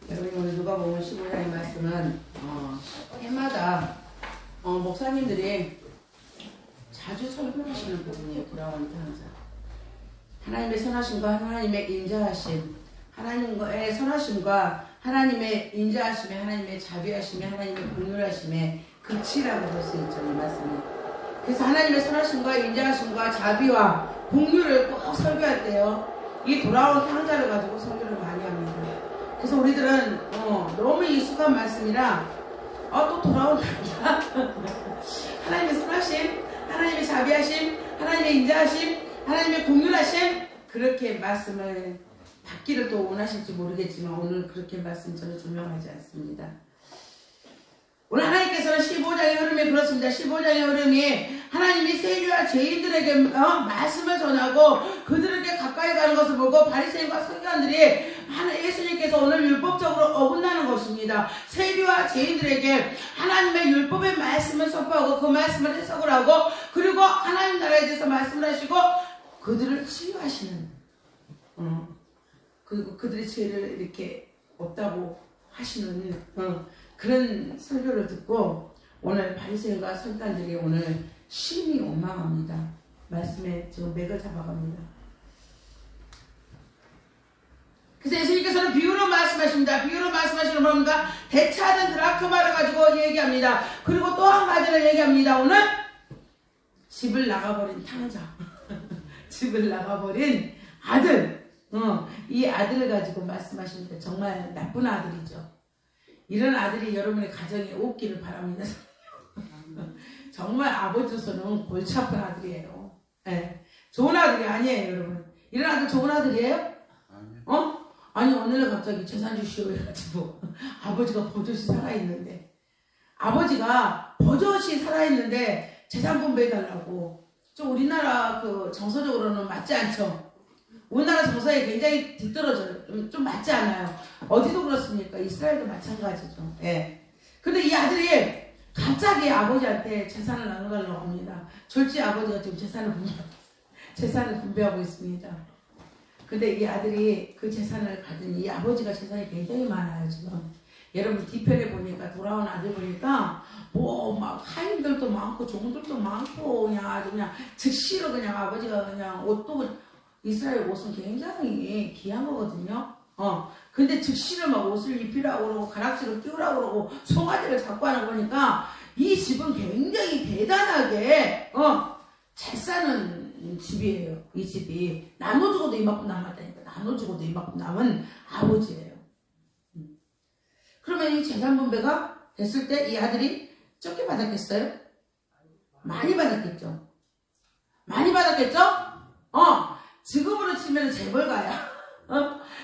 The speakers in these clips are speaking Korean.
여러분 오늘 누가복음 15장의 말씀은 해마다 목사님들이 자주 설교하시는 부분이에요. 돌아온 탕자. 하나님의 선하심과 하나님의 인자하심, 하나님의 선하심과 하나님의 인자하심에, 하나님의 자비하심에, 하나님의 긍휼하심에 그치라고 볼 수 있죠. 이 말씀은. 그래서 하나님의 선하심과 인자하심과 자비와 긍휼을 꼭 설교할 때요, 이 돌아온 탕자를 가지고 설교를 많이 합니다. 그래서 우리들은 너무 익숙한 말씀이라 또 돌아온 탕자 하나님의 선하심, 하나님의 자비하심, 하나님의 인자하심, 하나님의 긍휼하심, 그렇게 말씀을 받기를 또 원하실지 모르겠지만 오늘 그렇게 말씀 저는 조명하지 않습니다. 오늘 하나님께서는 15장의 흐름이 그렇습니다. 15장의 흐름이 하나님이 세리와 죄인들에게 말씀을 전하고 그들에게 가까이 가는 것을 보고 바리새인과 서기관들이 예수님께서 오늘 율법적으로 어긋나는 것입니다. 세리와 죄인들에게 하나님의 율법의 말씀을 선포하고 그 말씀을 해석을 하고 그리고 하나님 나라에 대해서 말씀을 하시고 그들을 치유하시는, 그리고 그들의 죄를 이렇게 없다고 하시는 그런 설교를 듣고 오늘 바리새인과 서기관들이 오늘 심히 원망합니다. 말씀에 지금 맥을 잡아갑니다. 그래서 예수님께서는 비유로 말씀하십니다. 비유로 말씀하시는 겁니까? 대차하던 드라크마를 가지고 얘기합니다. 그리고 또 한 가지를 얘기합니다. 오늘 집을 나가버린 탕자 집을 나가버린 아들, 이 아들을 가지고 말씀하십니다. 정말 나쁜 아들이죠. 이런 아들이 여러분의 가정에 없기를 바랍니다. 정말 아버지로서는 골치 아픈 아들이에요. 네. 좋은 아들이 아니에요, 여러분. 이런 아들 좋은 아들이에요? 아니, 오늘은 갑자기 재산 주시오 해가지고 아버지가 버젓이 살아있는데, 아버지가 버젓이 살아있는데 재산 분배해달라고. 좀 우리나라 그 정서적으로는 맞지 않죠? 우리나라 정서에 굉장히 뒤떨어져요. 좀 맞지 않아요. 어디도 그렇습니까? 이스라엘도 마찬가지죠. 예. 근데 이 아들이 갑자기 아버지한테 재산을 나눠달라고 합니다. 졸지 아버지가 지금 재산을 분배하고 있습니다. 근데 이 아들이 그 재산을 가진 이 아버지가 재산이 굉장히 많아요, 지금. 여러분 뒤편에 보니까 돌아온 아들 보니까 뭐 막 하인들도 많고 종들도 많고 그냥 아주 그냥 즉시로 그냥 아버지가 그냥 옷도, 이스라엘 옷은 굉장히 귀한 거거든요. 근데 즉시로 막 옷을 입히라고 그러고 가락지를 끼우라고 그러고 송아지를 잡고 하는 거니까 이 집은 굉장히 대단하게 잘 사는 집이에요. 이 집이 나눠주고도 이만큼 남았다니까. 나눠주고도 이만큼 남은 아버지예요. 그러면 이 재산 분배가 됐을 때 이 아들이 적게 받았겠어요? 많이 받았겠죠. 많이 받았겠죠? 지금으로 치면 재벌가야.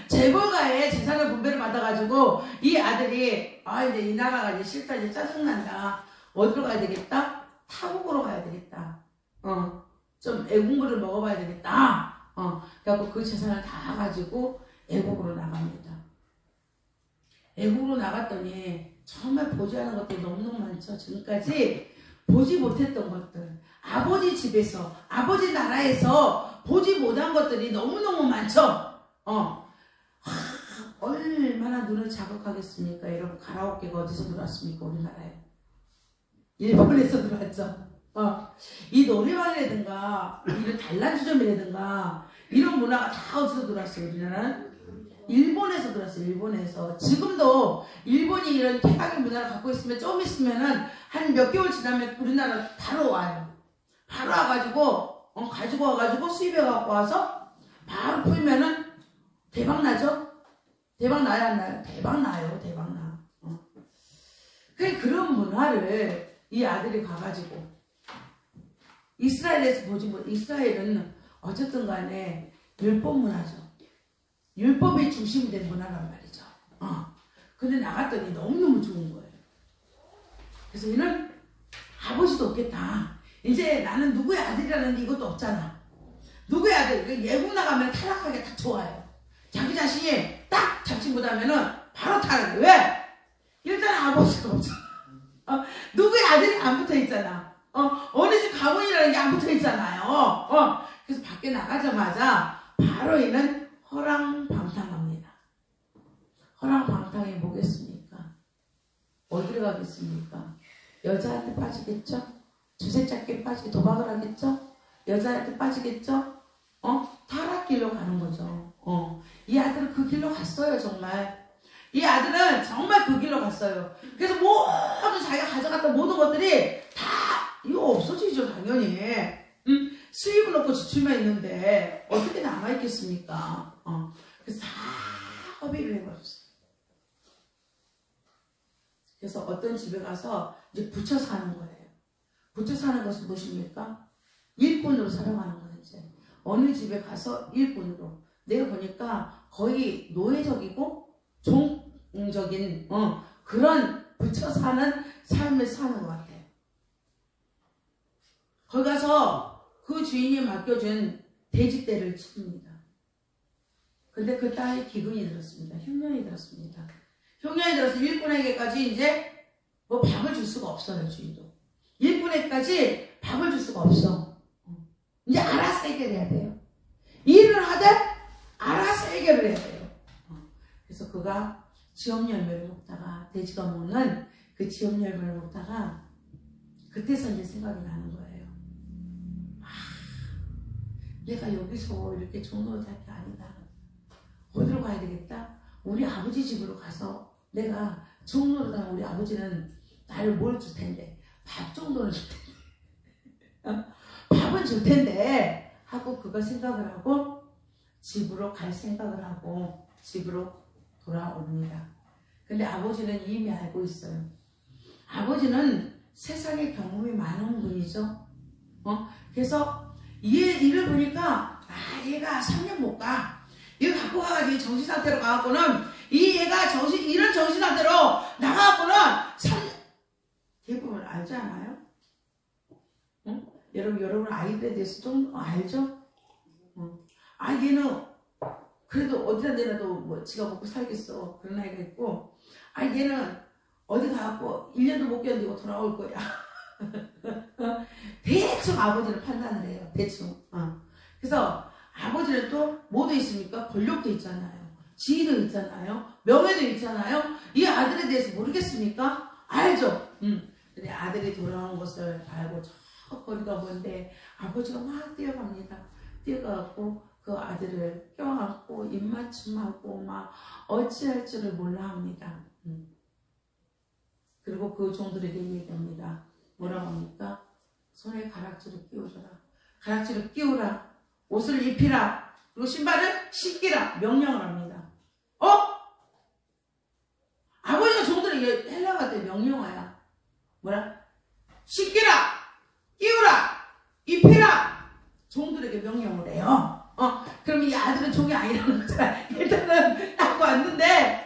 재벌가의 재산을 분배를 받아가지고 이 아들이 이제 이 나라가 이제 싫다, 이제 짜증난다, 어디로 가야 되겠다? 타국으로 가야 되겠다. 좀 애국물을 먹어봐야 되겠다. 그래갖고 그 재산을 다 가지고 애국으로 나갑니다. 애국으로 나갔더니 정말 보지 않은 것들이 너무너무 많죠. 지금까지 보지 못했던 것들, 아버지 집에서, 아버지 나라에서 보지 못한 것들이 너무너무 많죠. 얼마나 눈을 자극하겠습니까? 여러분, 가라오케가 어디서 들어왔습니까? 우리나라에. 일본에서 들어왔죠. 이 노래방이라든가 이런 단란주점이라든가 이런 문화가 다 어디서 들어왔어요? 우리나라는 일본에서 들어왔어요. 일본에서. 지금도 일본이 이런 태각의 문화를 갖고 있으면 좀 있으면은 한 몇 개월 지나면 우리나라 바로 와요. 바로 와가지고 가지고 와가지고 수입해 갖고 와서 바로 풀면은 대박 나죠? 대박 나야 안 나요? 대박 나요. 대박 나. 그런 문화를 이 아들이 가가지고 이스라엘에서 보지 못. 이스라엘은 어쨌든 간에 율법 문화죠. 율법이 중심이 된 문화란 말이죠. 근데 나갔더니 너무너무 좋은 거예요. 그래서 얘는 아버지도 없겠다. 이제 나는 누구의 아들이라는 이것도 없잖아. 누구의 아들, 예국 나가면 타락하게 다 좋아요. 자기 자신이 딱 잡지 못하면은 바로 타락해. 왜? 일단 아버지가 없잖아. 누구의 아들이 안 붙어 있잖아. 어느 집 가문이라는 게 안 붙어 있잖아요. 그래서 밖에 나가자마자 바로 얘는 허랑방탕합니다. 허랑방탕에 뭐겠습니까? 어디로 가겠습니까? 여자한테 빠지겠죠? 주세 잡기에 빠지게 도박을 하겠죠? 여자한테 빠지겠죠? 타락길로 가는 거죠. 이 아들은 그 길로 갔어요, 정말. 이 아들은 정말 그 길로 갔어요. 그래서 모든 자기가 가져갔던 모든 것들이 다 이거 없어지죠, 당연히. 수입을 놓고 지출만 있는데 어떻게 남아있겠습니까? 그래서 다 허비를 해버렸어요. 그래서 어떤 집에 가서 이제 붙여 사는 거예요. 붙여 사는 것은 무엇입니까? 일꾼으로 살아가는 거예요. 이제 어느 집에 가서 일꾼으로. 내가 보니까 거의 노예적이고 종적인 그런 붙여 사는 삶을 사는 것 같아요. 거기 가서 그 주인이 맡겨준 돼지떼를 치릅니다. 근데 그 딸이 기근이 들었습니다. 흉년이 들었습니다. 흉년이 들어서 일꾼에게까지 이제 뭐 밥을 줄 수가 없어요, 주인도. 일꾼에게까지 밥을 줄 수가 없어. 이제 알아서 해결해야 돼요. 일을 하되 알아서 해결을 해야 돼요. 그래서 그가 지업열매를 먹다가, 돼지가 먹는 그 지업열매를 먹다가 그때서 이제 생각이 나는 거예요. 내가 여기서 이렇게 종로를 살 게 아니다. 어디로 가야 되겠다? 우리 아버지 집으로 가서 내가 종로를 가면 우리 아버지는 나를 뭘 줄 텐데, 밥 정도는 줄 텐데, 밥은 줄 텐데 하고 그거 생각을 하고 집으로 갈 생각을 하고 집으로 돌아옵니다. 근데 아버지는 이미 알고 있어요. 아버지는 세상의 경험이 많은 분이죠. 그래서 얘를 보니까 얘가 3년 못 가. 얘가 갖고 가가지고 정신상태로 가갖고는 얘가 이런 정신상태로 나가갖고는 대부분 알지 않아요? 여러분 아이들에 대해서 좀 알죠? 얘는 그래도 어디다 내놔도 뭐 지가 먹고 살겠어. 그런 아이가 있고, 얘는 어디 가갖고 1년도 못 견디고 돌아올 거야. 대충 아버지는 판단을 해요. 대충. 그래서 아버지는 또 뭐도 있습니까? 권력도 있잖아요. 지위도 있잖아요. 명예도 있잖아요. 이 아들에 대해서 모르겠습니까? 알죠? 근데 아들이 돌아온 것을 알고 저 거리가 먼데 아버지가 막 뛰어갑니다. 뛰어가고 그 아들을 껴안고 입맞춤하고 막 어찌할 줄을 몰라 합니다. 그리고 그 종들에게 얘기합니다. 뭐라고 합니까? 손에 가락지를 끼워줘라. 가락지를 끼우라. 옷을 입히라. 그리고 신발을 신기라. 명령을 합니다. 아버지가 종들에게 헬라가 때 명령어야. 뭐라? 신기라. 끼우라. 입히라. 종들에게 명령을 해요. 그럼 이 아들은 종이 아니라는 거잖아. 일단은 딱 왔는데,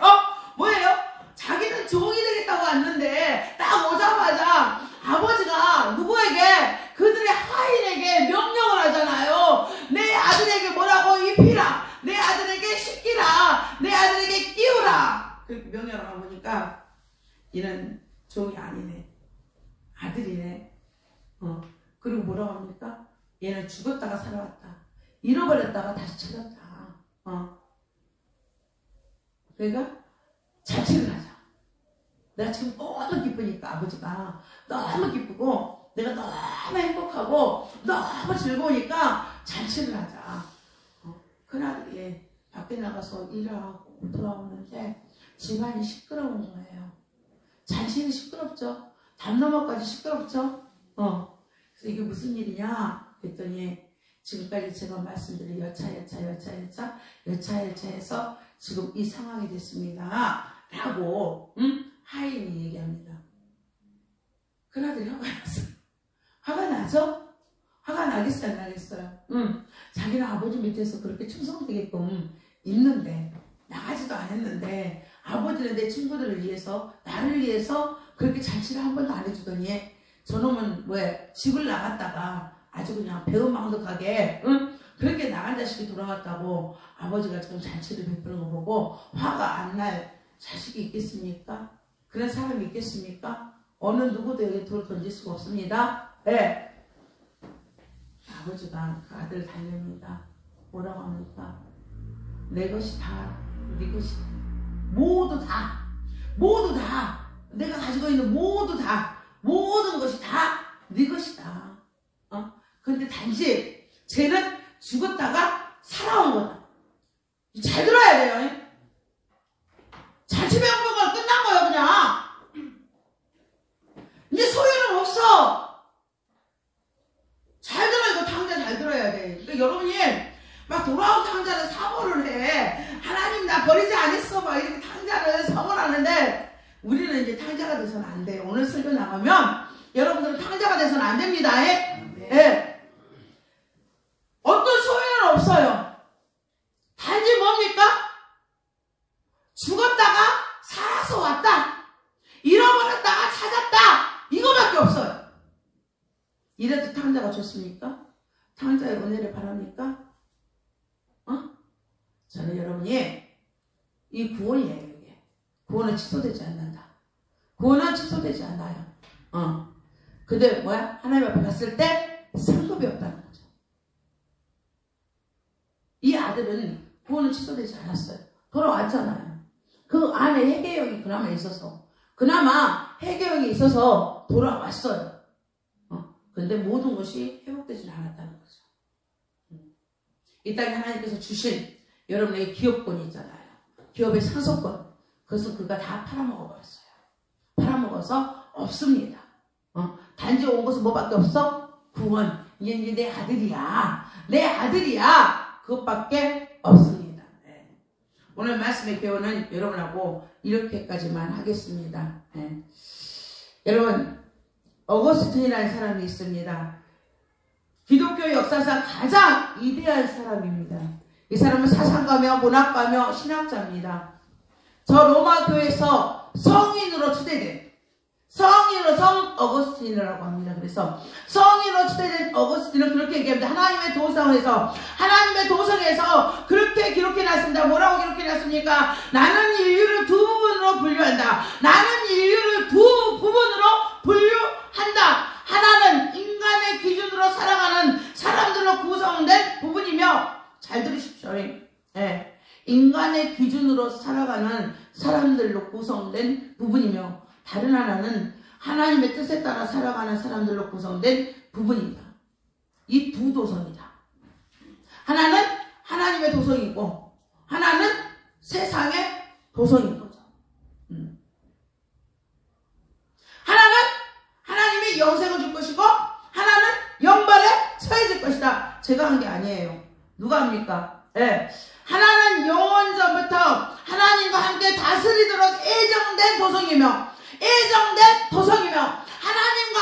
뭐예요? 자기는 종이 되겠다고 왔는데, 딱 오자마자 아버지가 누구에게, 그들의 하인에게 명령을 하잖아요. 내 아들에게 뭐라고 입히라. 내 아들에게 시키라. 내 아들에게 끼우라. 그렇게 명령을 하고 보니까, 이는 종이 아니네. 아들이네. 그리고 뭐라고 합니까? 얘는 죽었다가 살아왔다. 잃어버렸다가 다시 찾았다. 그러니까 자취를 하자. 내가 지금 너무 기쁘니까 아버지가 너무 기쁘고 내가 너무 행복하고 너무 즐거우니까 자취를 하자. 그날이 밖에 나가서 일을 하고 돌아오는데 집안이 시끄러운 거예요. 자취는 시끄럽죠. 담너머까지 시끄럽죠. 그래서 이게 무슨 일이냐 그랬더니 지금까지 제가 말씀드린 여차여차해서 지금 이 상황이 됐습니다. 라고 하인이 얘기합니다. 그나들이 화가 났어요. 화가 나죠? 화가 나겠어요? 안 나겠어요? 자기는 아버지 밑에서 그렇게 충성되게끔 있는데 나가지도 않았는데 아버지는 내 친구들을 위해서 나를 위해서 그렇게 잔치를 한 번도 안 해주더니 저놈은 왜 집을 나갔다가 아주 그냥 배은망덕하게 그렇게 나간 자식이 돌아왔다고 아버지가 지금 잔치를 베푸는 거 보고 화가 안 날 자식이 있겠습니까? 그런 사람이 있겠습니까? 어느 누구도 여기 돌을 던질 수가 없습니다. 네. 아버지가 그 아들 달랩니다. 뭐라고 합니까? 내 것이 다 네 것이다. 모두 다 내가 가지고 있는 모든 것이 다 네 것이다. 근데 단지 쟤는 죽었다가 살아온 거다. 잘 들어야 돼요. 자치배영부가 끝난 거예요. 그냥 이제 소유는 없어. 잘 들어. 이거 탕자 잘 들어야 돼. 그러니까 여러분이 막 돌아온 탕자를 사모를 해. 하나님 나 버리지 않았어. 막 이렇게 탕자를 사모를 하는데 우리는 이제 탕자가 돼서는 안 돼요. 오늘 설교 나가면 여러분들은 탕자가 돼서는 안 됩니다. 예. 어떤 소유는 없어요. 단지 뭡니까? 죽었다가 살아서 왔다. 잃어버렸다가 찾았다. 이거밖에 없어요. 이래도 탕자가 좋습니까? 탕자의 은혜를 바랍니까? 저는 여러분이 이 구원이에요. 이게 구원은 취소되지 않는다. 구원은 취소되지 않아요. 근데 뭐야? 하나님 앞에 갔을 때 상급이 없다는 거죠. 이 아들은 구원은 취소되지 않았어요. 돌아왔잖아요. 그 안에 회개형이 그나마 회개형이 있어서 돌아왔어요. 근데 모든 것이 회복되지 않았다는 거죠. 이 땅에 하나님께서 주신 여러분에게 기업권이 있잖아요. 기업의 상속권. 그것은 그가 다 팔아먹어버렸어요. 팔아먹어서 없습니다. 단지 온 것은 뭐밖에 없어? 구원. 이제 내 아들이야. 그것밖에 없습니다. 네. 오늘 말씀의 교훈은 여러분하고 이렇게까지만 하겠습니다. 네. 여러분, 어거스틴이라는 사람이 있습니다. 기독교 역사상 가장 위대한 사람입니다. 이 사람은 사상가며 문학가며 신학자입니다. 저 로마 교회에서 성인으로 추대된 성 어거스틴이라고 합니다. 그래서 성인으로 추대된 어거스틴은 그렇게 얘기합니다. 하나님의 도성에서 그렇게 기록해놨습니다. 뭐라고 기록해놨습니까? 나는 인류를 두 부분으로 분류한다. 하나는 인간의 기준으로 살아가는 사람들로 구성된 부분이며, 잘 들으십시오. 네. 인간의 기준으로 살아가는 사람들로 구성된 부분이며, 다른 하나는 하나님의 뜻에 따라 살아가는 사람들로 구성된 부분이다. 이 두 도성이다. 하나는 하나님의 도성이고 하나는 세상의 도성인 거죠. 하나는 하나님의 영생을 줄 것이고 하나는 영벌에 처해질 것이다. 제가 한 게 아니에요. 누가 합니까? 네. 하나는 영원전부터 하나님과 함께 다스리도록 예정된 도성이며 하나님과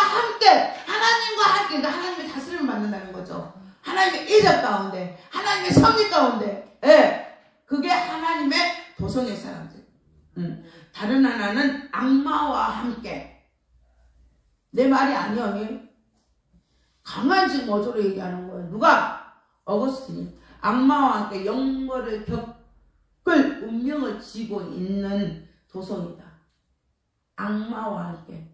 함께 그러니까 하나님의 다스림을 받는다는 거죠. 하나님의 예정 가운데, 하나님의 섭리 가운데, 그게 하나님의 도성의 사람들. 다른 하나는 악마와 함께. 내 말이 아니야. 강한 지금 어조로 얘기하는 거예요. 누가? 어거스틴이. 악마와 함께 영벌을 겪을 운명을 지고 있는 도성이다. 악마와 함께.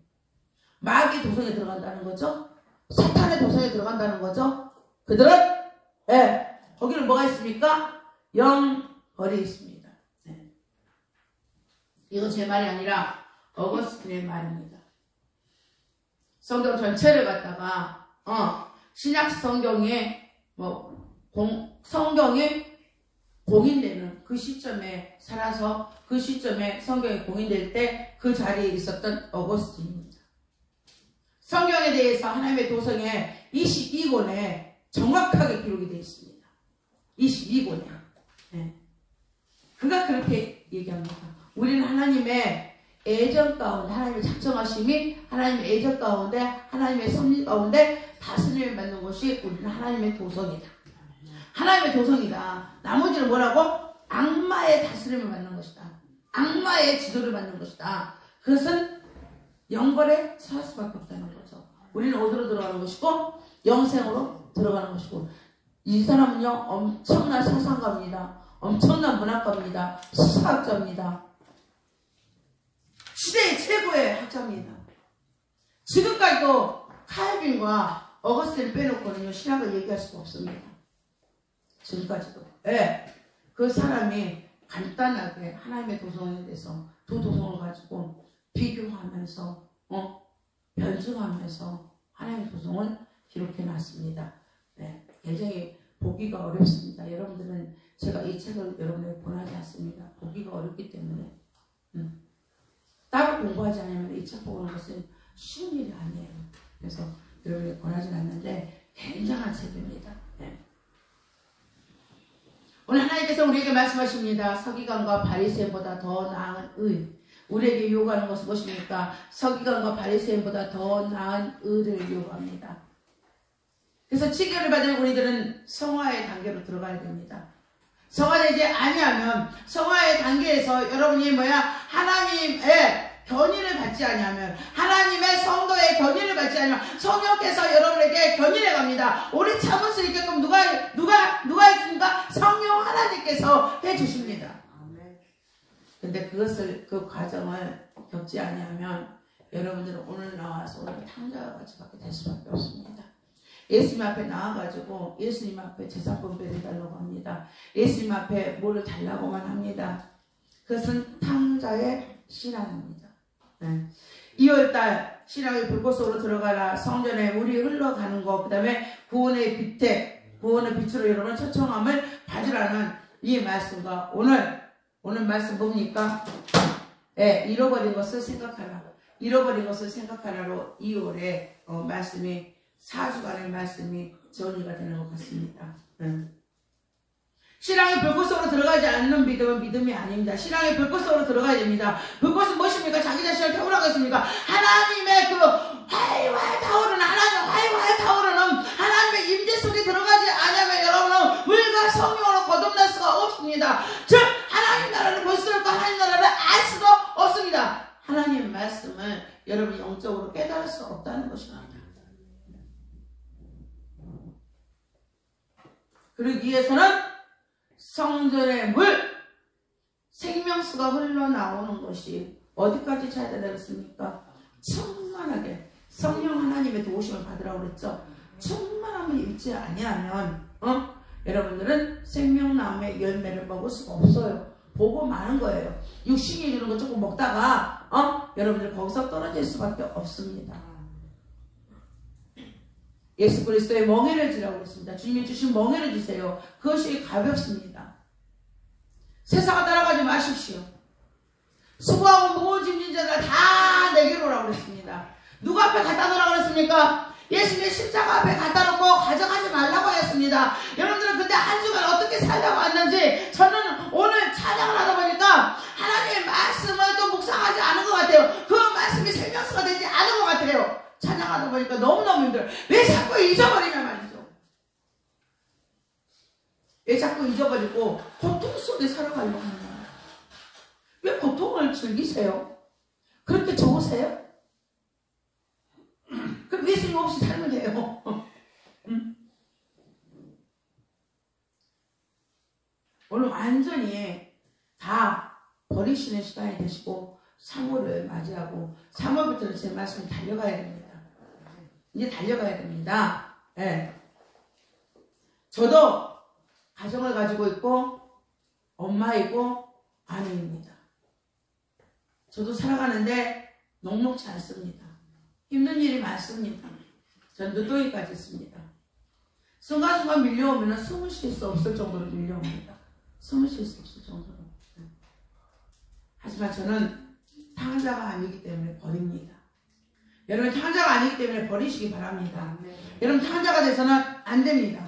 마귀 도성에 들어간다는 거죠. 사탄의 도성에 들어간다는 거죠. 그들은 거기는 뭐가 있습니까? 영벌이 있습니다. 이건 제 말이 아니라 어거스틴의 말입니다. 성경 전체를 갖다가 신약 성경에 성경에 공인되는 그 시점에 살아서 그 시점에 성경이 공인될 때 그 자리에 있었던 어거스틴입니다. 성경에 대해서 하나님의 도성에 22권에 정확하게 기록이 되어 있습니다. 22권에. 그가 그렇게 얘기합니다. 우리는 하나님의 애정 가운데, 하나님의 작정하심이 하나님의 애정 가운데, 하나님의 섭리 가운데 다스림을 받는 것이 우리는 하나님의 도성이다. 하나님의 도성이다. 나머지는 뭐라고? 악마의 다스림을 받는 것이다. 악마의 지도를 받는 것이다. 그것은 영벌에 처할 수밖에 없다는 거죠. 우리는 어디로 들어가는 것이고 영생으로 들어가는 것이고, 이 사람은요 엄청난 사상가입니다. 엄청난 문학가입니다. 수학자입니다. 시대의 최고의 학자입니다. 지금까지도 칼빈과 어거스틴을 빼놓고는요 신학을 얘기할 수가 없습니다. 지금까지도. 그 사람이 간단하게 하나님의 도성에 대해서 두 도성을 가지고 비교하면서 변증하면서 하나님의 도성을 기록해 놨습니다. 네, 굉장히 보기가 어렵습니다. 여러분들은 제가 이 책을 여러분에게 권하지 않습니다. 보기가 어렵기 때문에 따로 공부하지 않으면 이 책 보는 것은 쉬운 일이 아니에요. 그래서 여러분에게 권하지 않는데 굉장한 책입니다. 네. 오늘 하나님께서 우리에게 말씀하십니다. 서기관과 바리새인보다 더 나은 의. 우리에게 요구하는 것은 무엇입니까? 서기관과 바리새인보다 더 나은 의를 요구합니다. 그래서 칭의를 받을 우리들은 성화의 단계로 들어가야 됩니다. 성화되지 아니하면 성화의 단계에서 여러분이 하나님의 견인을 받지 아니하면 하나님의 성도의 견인을 받지 아니하면 성령께서 여러분에게 견인해 갑니다. 오래 참을 수 있게끔 누가 해줍니까? 성령 하나님께서 해주십니다. 근데 그 과정을 겪지 아니하면 여러분들은 오늘 나와서 오늘 탕자와 같이 받게 될 수밖에 없습니다. 예수님 앞에 나와가지고 예수님 앞에 제사분배를 달라고 합니다. 예수님 앞에 뭐를 달라고만 합니다. 그것은 탕자의 신앙입니다. 네. 2월달 신앙의 불꽃 속으로 들어가라. 성전에 물이 흘러가는 것, 그 다음에 구원의 빛으로 여러분 초청함을 받으라는 이 말씀과 오늘 말씀 뭡니까? 네, 잃어버린 것을 생각하라. 잃어버린 것을 생각하라로 2월에 말씀이 4주간의 말씀이 정리가 되는 것 같습니다. 신앙의 불꽃 속으로 들어가지 않는 믿음은 믿음이 아닙니다. 신앙의 불꽃 속으로 들어가야 됩니다. 불꽃은 무엇입니까? 자기 자신을 태우라고 했습니까? 하나님의 그 활활 타오르는 하나님의 임재 속에 들어가지 않으면 여러분은 물과 성령으로 거듭날 수가 없습니다. 즉 하나님 나라를 볼 수 없고 하나님 나라를 알 수도 없습니다. 하나님 말씀을 여러분이 영적으로 깨달을 수 없다는 것입니다. 그러기 위해서는 성전의 물, 생명수가 흘러나오는 것이 어디까지 차야 되겠습니까? 충만하게 성령 하나님의 도우심을 받으라고 그랬죠. 충만함을 입지 아니하면 여러분들은 생명나무의 열매를 먹을 수가 없어요. 보고 마는 거예요. 육신이 주는 거 조금 먹다가 여러분들 거기서 떨어질 수밖에 없습니다. 예수 그리스도의 멍에를 주라고 했습니다. 주님이 주신 멍에를 주세요. 그것이 가볍습니다. 세상을 따라가지 마십시오. 수고하고 무거운 짐진 자들 다 내게로 오라고 그랬습니다. 누구 앞에 갖다 놓으라고 그랬습니까? 예수님의 십자가 앞에 갖다 놓고 가져가지 말라고 했습니다. 여러분들은 근데 한 주간 어떻게 살다고 왔는지 저는 오늘 찬양을 하다 보니까 하나님의 말씀을 좀 묵상하지 않은 것 같아요. 그 말씀이 생명수가 되지 않은 것 같아요. 찬양하다 보니까 너무너무 힘들어요. 왜 자꾸 잊어버리냐 말이죠. 왜 자꾸 잊어버리고 고통 속에 살아가려고 하냐. 왜 고통을 즐기세요? 그렇게 좋으세요? 그럼 예수님 없이 살면 돼요. 오늘 완전히 다 버리시는 시간이 되시고 3월을 맞이하고 3월부터는 제 말씀 달려가야 됩니다. 이제 달려가야 됩니다. 네. 저도 가정을 가지고 있고 엄마이고 아내입니다. 저도 살아가는데 녹록지 않습니다. 힘든 일이 많습니다. 전 늦둥이까지 있습니다. 순간순간 밀려오면 숨을 쉴 수 없을 정도로 밀려옵니다. 숨을 쉴 수 없을 정도로. 하지만 저는 탕자가 아니기 때문에 버립니다. 여러분 탕자가 아니기 때문에 버리시기 바랍니다. 여러분 탕자가 돼서는 안 됩니다.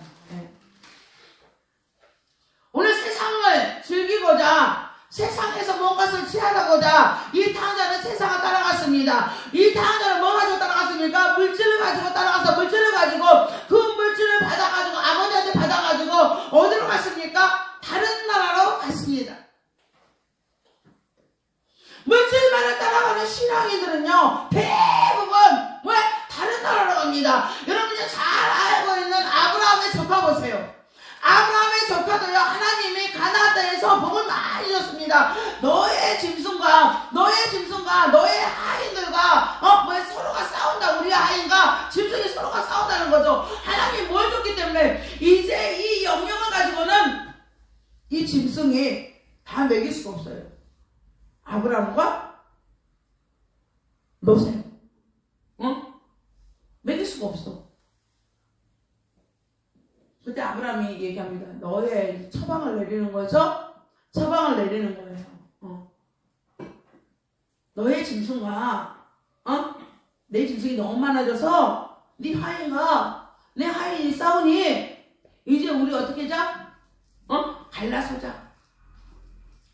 오늘 세상을 즐기고자 세상에서 뭔가를 취하고자 이 탕자는 세상을 따라갔습니다. 이 탕자는 뭐 가지고 따라갔습니까? 물질을 가지고 따라가서 물질을 가지고 그 물질을 받아가지고 아버지한테 받아가지고 어디로 갔습니까? 다른 나라로 갔습니다. 물질만을 따라가는 신앙인들은요 대부분 왜? 다른 나라로 갑니다. 여러분이 잘 알고 있는 아브라함의 조카 보세요. 아브라함의 조카도요 하나님이 가나안 땅에서 복을 많이 줬습니다. 너의 짐승과 너의 하인들과 서로가 싸운다. 우리 하인과 짐승이 서로가 싸운다는 거죠. 하나님이 뭘 줬기 때문에 이제 이 영역을 가지고는 이 짐승이 다 노세. 응? 믿을 수가 없어. 그때 아브라함이 얘기합니다. 너의 처방을 내리는 거죠? 처방을 내리는 거예요. 너의 짐승과 내 짐승이 너무 많아져서 네 하인과 내 하인이 싸우니 이제 우리 어떻게 하자? 갈라서자.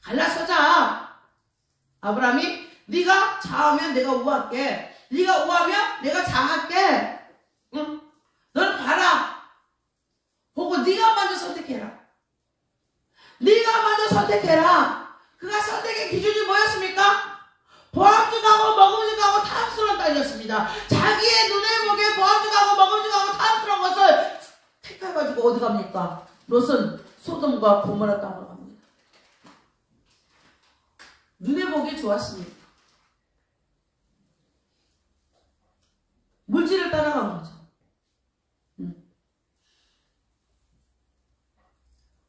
갈라서자. 아브라함이 네가 좌하면 내가 우할게. 네가 우하면 내가 좌할게. 응? 너는 봐라. 보고 네가 먼저 선택해라. 네가 먼저 선택해라. 그가 선택의 기준이 뭐였습니까? 보암직하고 먹음직하고 탐스러운 땅이었습니다. 자기의 눈에 보기에 보암직하고 먹음직하고 탐스러운 것을 택해가지고 어디 갑니까? 롯은 소돔과 고모라 땅으로 갑니다. 눈에 보기에 좋았습니다. 물질을 따라간 거죠.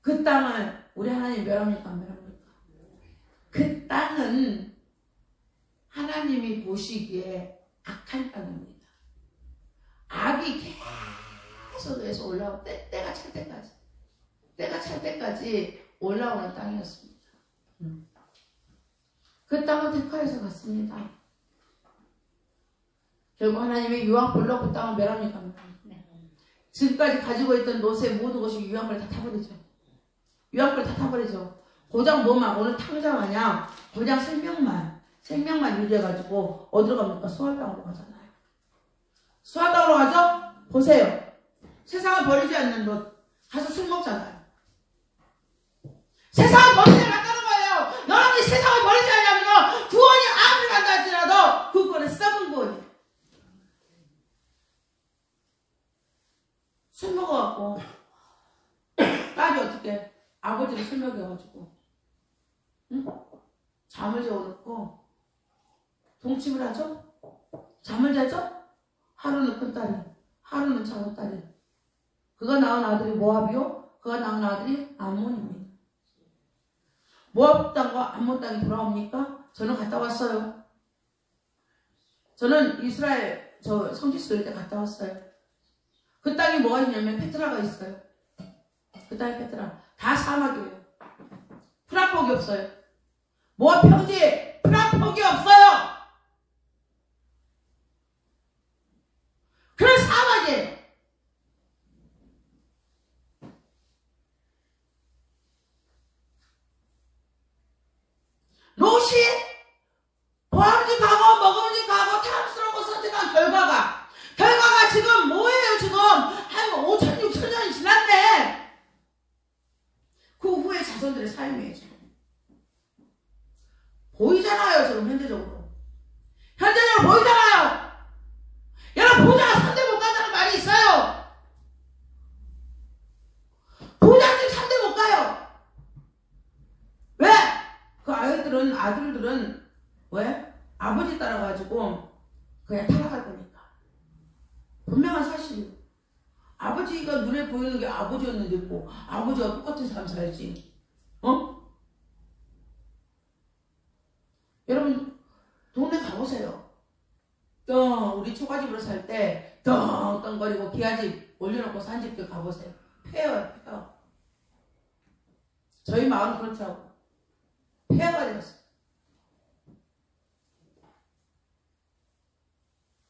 그 땅을 우리 하나님 멸합니까? 안 멸합니까? 그 땅은 하나님이 보시기에 악한 땅입니다. 악이 계속해서 올라오고 때가 찰 때까지 올라오는 땅이었습니다. 그 땅을 택하여서 갔습니다. 결국 하나님이 유황불로 그 땅을 멸합니까? 지금까지 가지고 있던 롯의 모든 것이 유황불 다 타버리죠. 유황불 다 타버리죠. 고장 뭐만 오늘 탕자 마냥 고장 생명만 유지해가지고 어디로 갑니까? 수활당으로 가잖아요. 수활당으로 가죠? 보세요. 세상을 버리지 않는 롯 가서 술 먹잖아요. 세상을 버리지 않았다는 거예요. 여러분이 세상을 버리지 않냐면 구원이 아무리 간다 할지라도 그 구원은 썩은 구원이에요. 술 먹어갖고 딸이 어떻게 아버지를 술 먹여가지고 잠을 재워놓고 동침을 하죠? 잠을 자죠? 하루는 큰딸이, 하루는 작은딸이. 그가 낳은 아들이 모압이요? 그가 낳은 아들이 암몬입니다. 모압 땅과 암몬 땅이 돌아옵니까? 저는 갔다 왔어요. 저는 이스라엘 성지순례 때 갔다 왔어요. 그 땅이 뭐가 있냐면 페트라가 있어요. 그 땅이 페트라. 다 사막이에요. 프라폭이 없어요. 모압 평지에 프라폭이 없어요. 그런 사막이에요. 롯이 보암직하고 먹음직하고 탐스러운 거 선택한 결과가 지금 뭐예요? 지금 한 5천 6천 년이 지났네. 그 후에 자손들의 삶이에요. 지금 보이잖아요. 지금 현재적으로 보이잖아요. 여러분 보자가 3대 못 간다는 말이 있어요. 보자 지금 3대 못 가요. 왜? 그 아들들은 왜? 아버지 따라가지고 그냥 타락할 거니까. 분명한 사실이에요. 아버지가 눈에 보이는 게 아버지였는데 뭐 아버지와 똑같은 삶 살지. 여러분 동네 가보세요. 우리 초가집으로 살 때 떵떵거리고 기아집 올려놓고 산 집들 가보세요. 폐허요. 저희 마을은 그렇더라고. 폐허가 되었어요.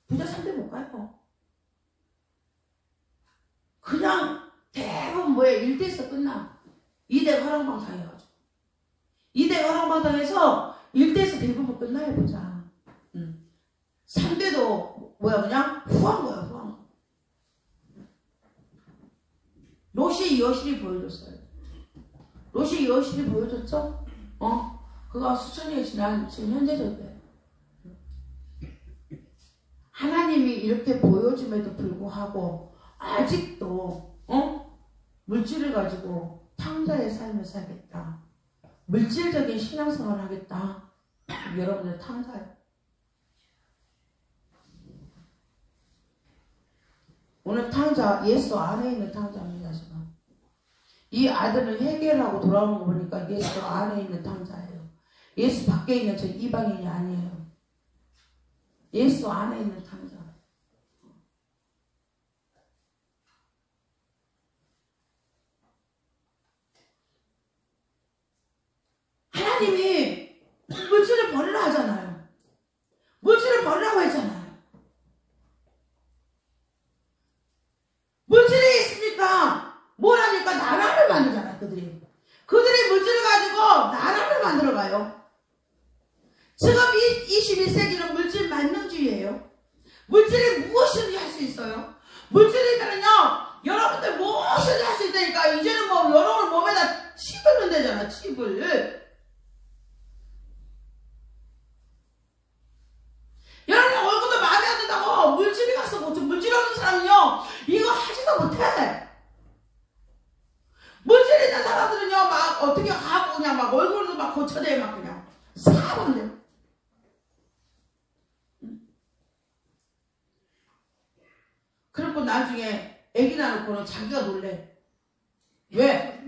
부자 3대 못 가요. 그냥 대부분 뭐예요? 1대에서 끝나. 2대가 화랑방탕해가지고. 2대가 화랑방탕해서 1대에서 대부분 끝나요. 부자. 3대도 그냥 후한 거예요. 후한 거. 롯이 여실히 보여줬어요. 롯이 여실히 보여줬죠? 그가 수천년이 지난 지금 현재적이에요. 하나님이 이렇게 보여줌에도 불구하고 아직도 물질을 가지고 탕자의 삶을 살겠다. 물질적인 신앙생활을 하겠다. 여러분들 탕자예요. 오늘 탕자, 예수 안에 있는 탕자입니다. 지금 이 아들을 해결하고 돌아오는 거 보니까 예수 안에 있는 탕자예요. 예수 밖에 있는 저 이방인이 아니에요. 예수 안에 있는 탕자. 하나님이 물질을 버리라 하잖아요. 물질을 버리라고 했잖아요. 물질이 있으니까 뭘 하니까 나라를 만들잖아. 그들이 물질을 가지고 나라를 만들어가요. 지금 21세기는 물질 만능주의예요. 물질이 무엇이든지 할 수 있어요. 물질이면은요, 여러분들 무엇이든지 할 수 있다니까. 이제는 뭐 여러분 몸에다 칩을 넣으면 되잖아. 칩을. 여러분 얼굴도 마음에 안 든다고 물질이 가서 못해. 물질 없는 사람은요, 이거 하지도 못해. 물질 있는 사람들은요, 막 어떻게 하고 그냥 막 얼굴도 막 고쳐대 막 그냥 사고인데. 그리고 나중에 애기 낳고는 자기가 놀래. 왜?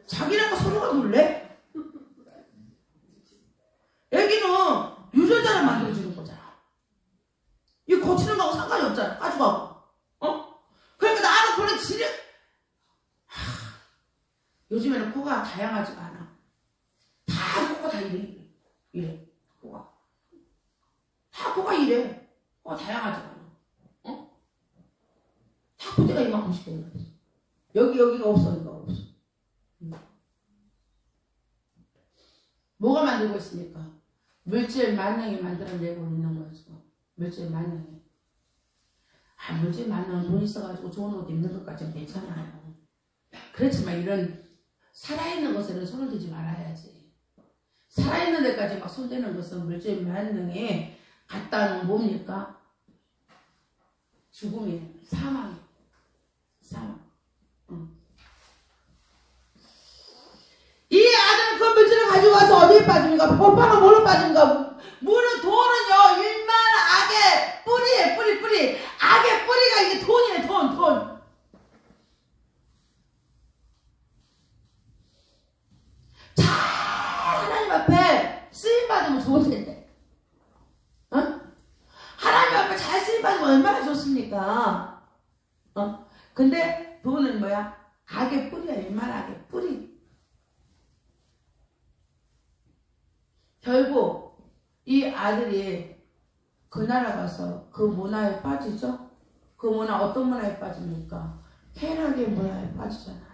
자기랑 서로가 놀래? 애기는 유전자를 만들어주는 거잖아. 이 고치는 거하고 상관이 없잖아. 가져가고. 그러니까 나는 그런 지려. 요즘에는 코가 다양하지가 않아. 다 코가 다 이래. 이래. 코가. 다 코가 이래. 코가 다양하지가 않아. 다 코대가 이만큼씩 되는 거지. 여기가 없으니까 없어. 뭐가 만들고 있습니까? 물질 만능이 만들어내고 있는 거죠. 물질 만능이. 물질 만능은 돈 있어가지고 좋은 옷 입는 것까지는 괜찮아요. 그렇지만 이런 살아있는 것에는 손을 대지 말아야지. 살아있는 데까지 막 손대는 것은 물질 만능에 갖다는 뭡니까? 죽음이에요. 사망이에요. 사망. 이 아들은 그 물질을 가지고 와서 어디에 빠집니까? 법방은 뭘로 빠집니까? 물은 돈은요, 일만 악의 뿌리에 뿌리. 악의 뿌리가 이게 돈이에요, 돈. 잘 하나님 앞에 쓰임받으면 좋을 텐데. 하나님 앞에 잘 쓰임받으면 얼마나 좋습니까? 근데 돈은 뭐야? 악의 뿌리야, 일만 악의 뿌리. 결국 이 아들이 그 나라 가서 그 문화에 빠지죠? 그 문화 어떤 문화에 빠집니까? 쾌락의 문화에 빠지잖아요.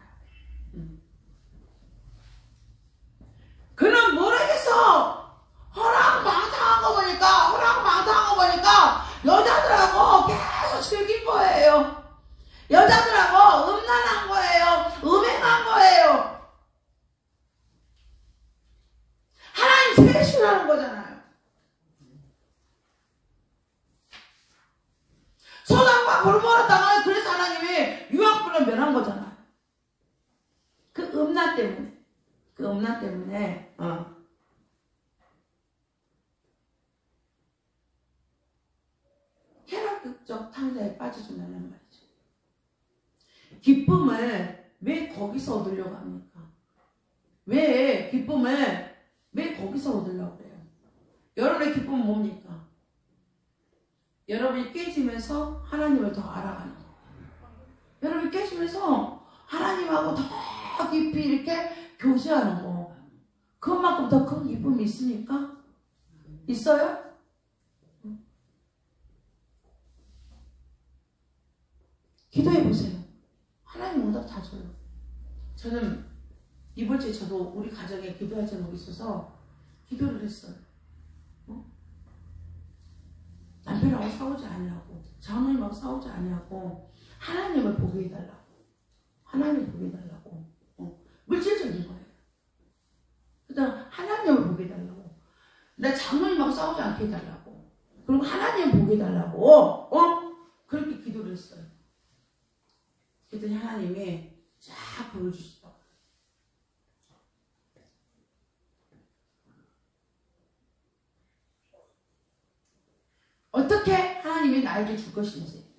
그는 모르겠어. 허락망상한 거 보니까 여자들하고 계속 즐긴 거예요. 여자들하고 음란한 거예요. 음행한 거예요. 하나님 세신하는 거잖아요. 소돔과 고모라 땅을 그래서 하나님이 유황불로 멸한 거잖아요. 그 음란 때문에 쾌락적 탕자에 빠져준다는 말이죠. 기쁨을 왜 거기서 얻으려고 합니까? 왜 기쁨을 왜 거기서 얻으려고 그래요? 여러분의 기쁨은 뭡니까? 여러분이 깨지면서 하나님을 더 알아가는 거예요. 여러분이 깨지면서 하나님하고 더 깊이 이렇게 교제하는 거. 그것만큼 더 큰 기쁨이 있습니까? 있어요? 기도해 보세요. 하나님 응답 다 줘요. 저는 이번 주에 저도 우리 가정에 기도할 제목이 있어서 기도를 했어요. 남편하고 싸우지 아니하고 장모님하고 싸우지 아니하고 하나님을 보게 해달라고. 하나님을 보게 해달라고. 물질적인 거예요. 그다음 하나님을 보게 해달라고. 나 장모님하고 싸우지 않게 해달라고. 그리고 하나님을 보게 해달라고. 그렇게 기도를 했어요. 그랬더니 하나님이 쫙 보여주시더라고요. 어떻게 하나님이 나에게 줄 것인지,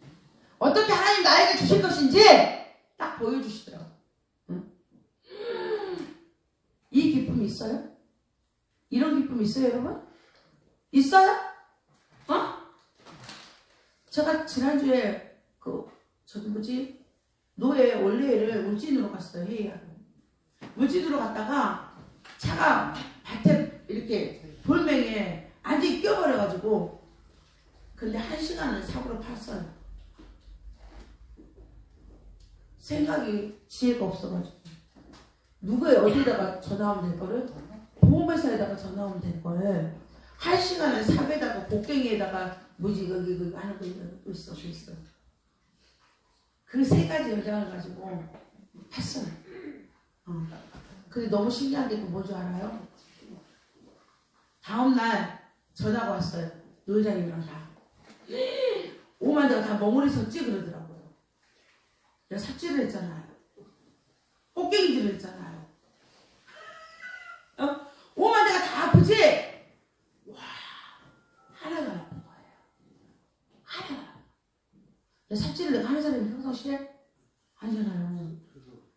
어떻게 하나님 나에게 주실 것인지 딱 보여주시더라고요. 이 기쁨이 있어요? 이런 기쁨이 있어요, 여러분? 있어요? 어? 제가 지난주에 저기 뭐지? 노예 원래를 울진으로 갔어요. 회의하러. 울진으로 갔다가 차가 밭에 이렇게 돌멩이에 완전히 껴버려가지고 근데 1시간을 사고로 팠어요. 생각이 지혜가 없어가지고 누구의 어디다가 전화 오면 될 거를 보험회사에다가 전화 오면 될 거를 1시간을 삽에다가 곡괭이에다가 뭐지 여기 하는 거 있어. 그 3가지 연장을 가지고 했어요. 근데 너무 신기한 게 뭔지 알아요? 다음날 전화가 왔어요. 노회장님이랑 다. 오만 대가 다 멍울이 섰지 그러더라고요. 내가 삽질을 했잖아요. 꽃갱이질을 했잖아요. 오만 대가 다 아프지? 와, 하나가 아픈 거예요. 하나가. 삽질을 내가 하는 사람이 평상시에 아니잖아요.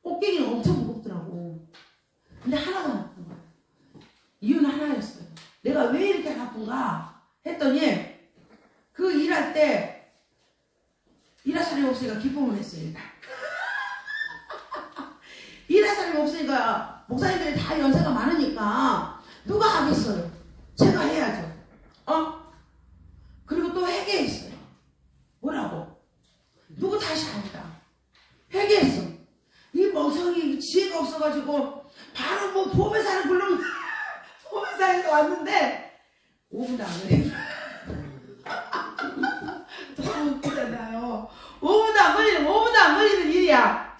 꽃갱이는 엄청 무겁더라고. 근데 하나가 아픈 거예요. 이유는 하나였어요. 내가 왜 이렇게 아픈가 했더니 그 일할 때 일할 사람이 없으니까 기쁨을 했어요. 일단. 일할 사람이 없으니까 목사님들이 다 연세가 많으니까 누가 하겠어요? 제가 해야죠. 그리고 또 회개했어요. 뭐라고? 누구 다시 합니다. 회개했어. 이 멍청이 지혜가 없어가지고 바로 뭐 보험회사를 부르면 보험회사에서 왔는데 5분도 안 걸리네. 너무 웃기잖아요. 5분도 안 걸리는 일이야.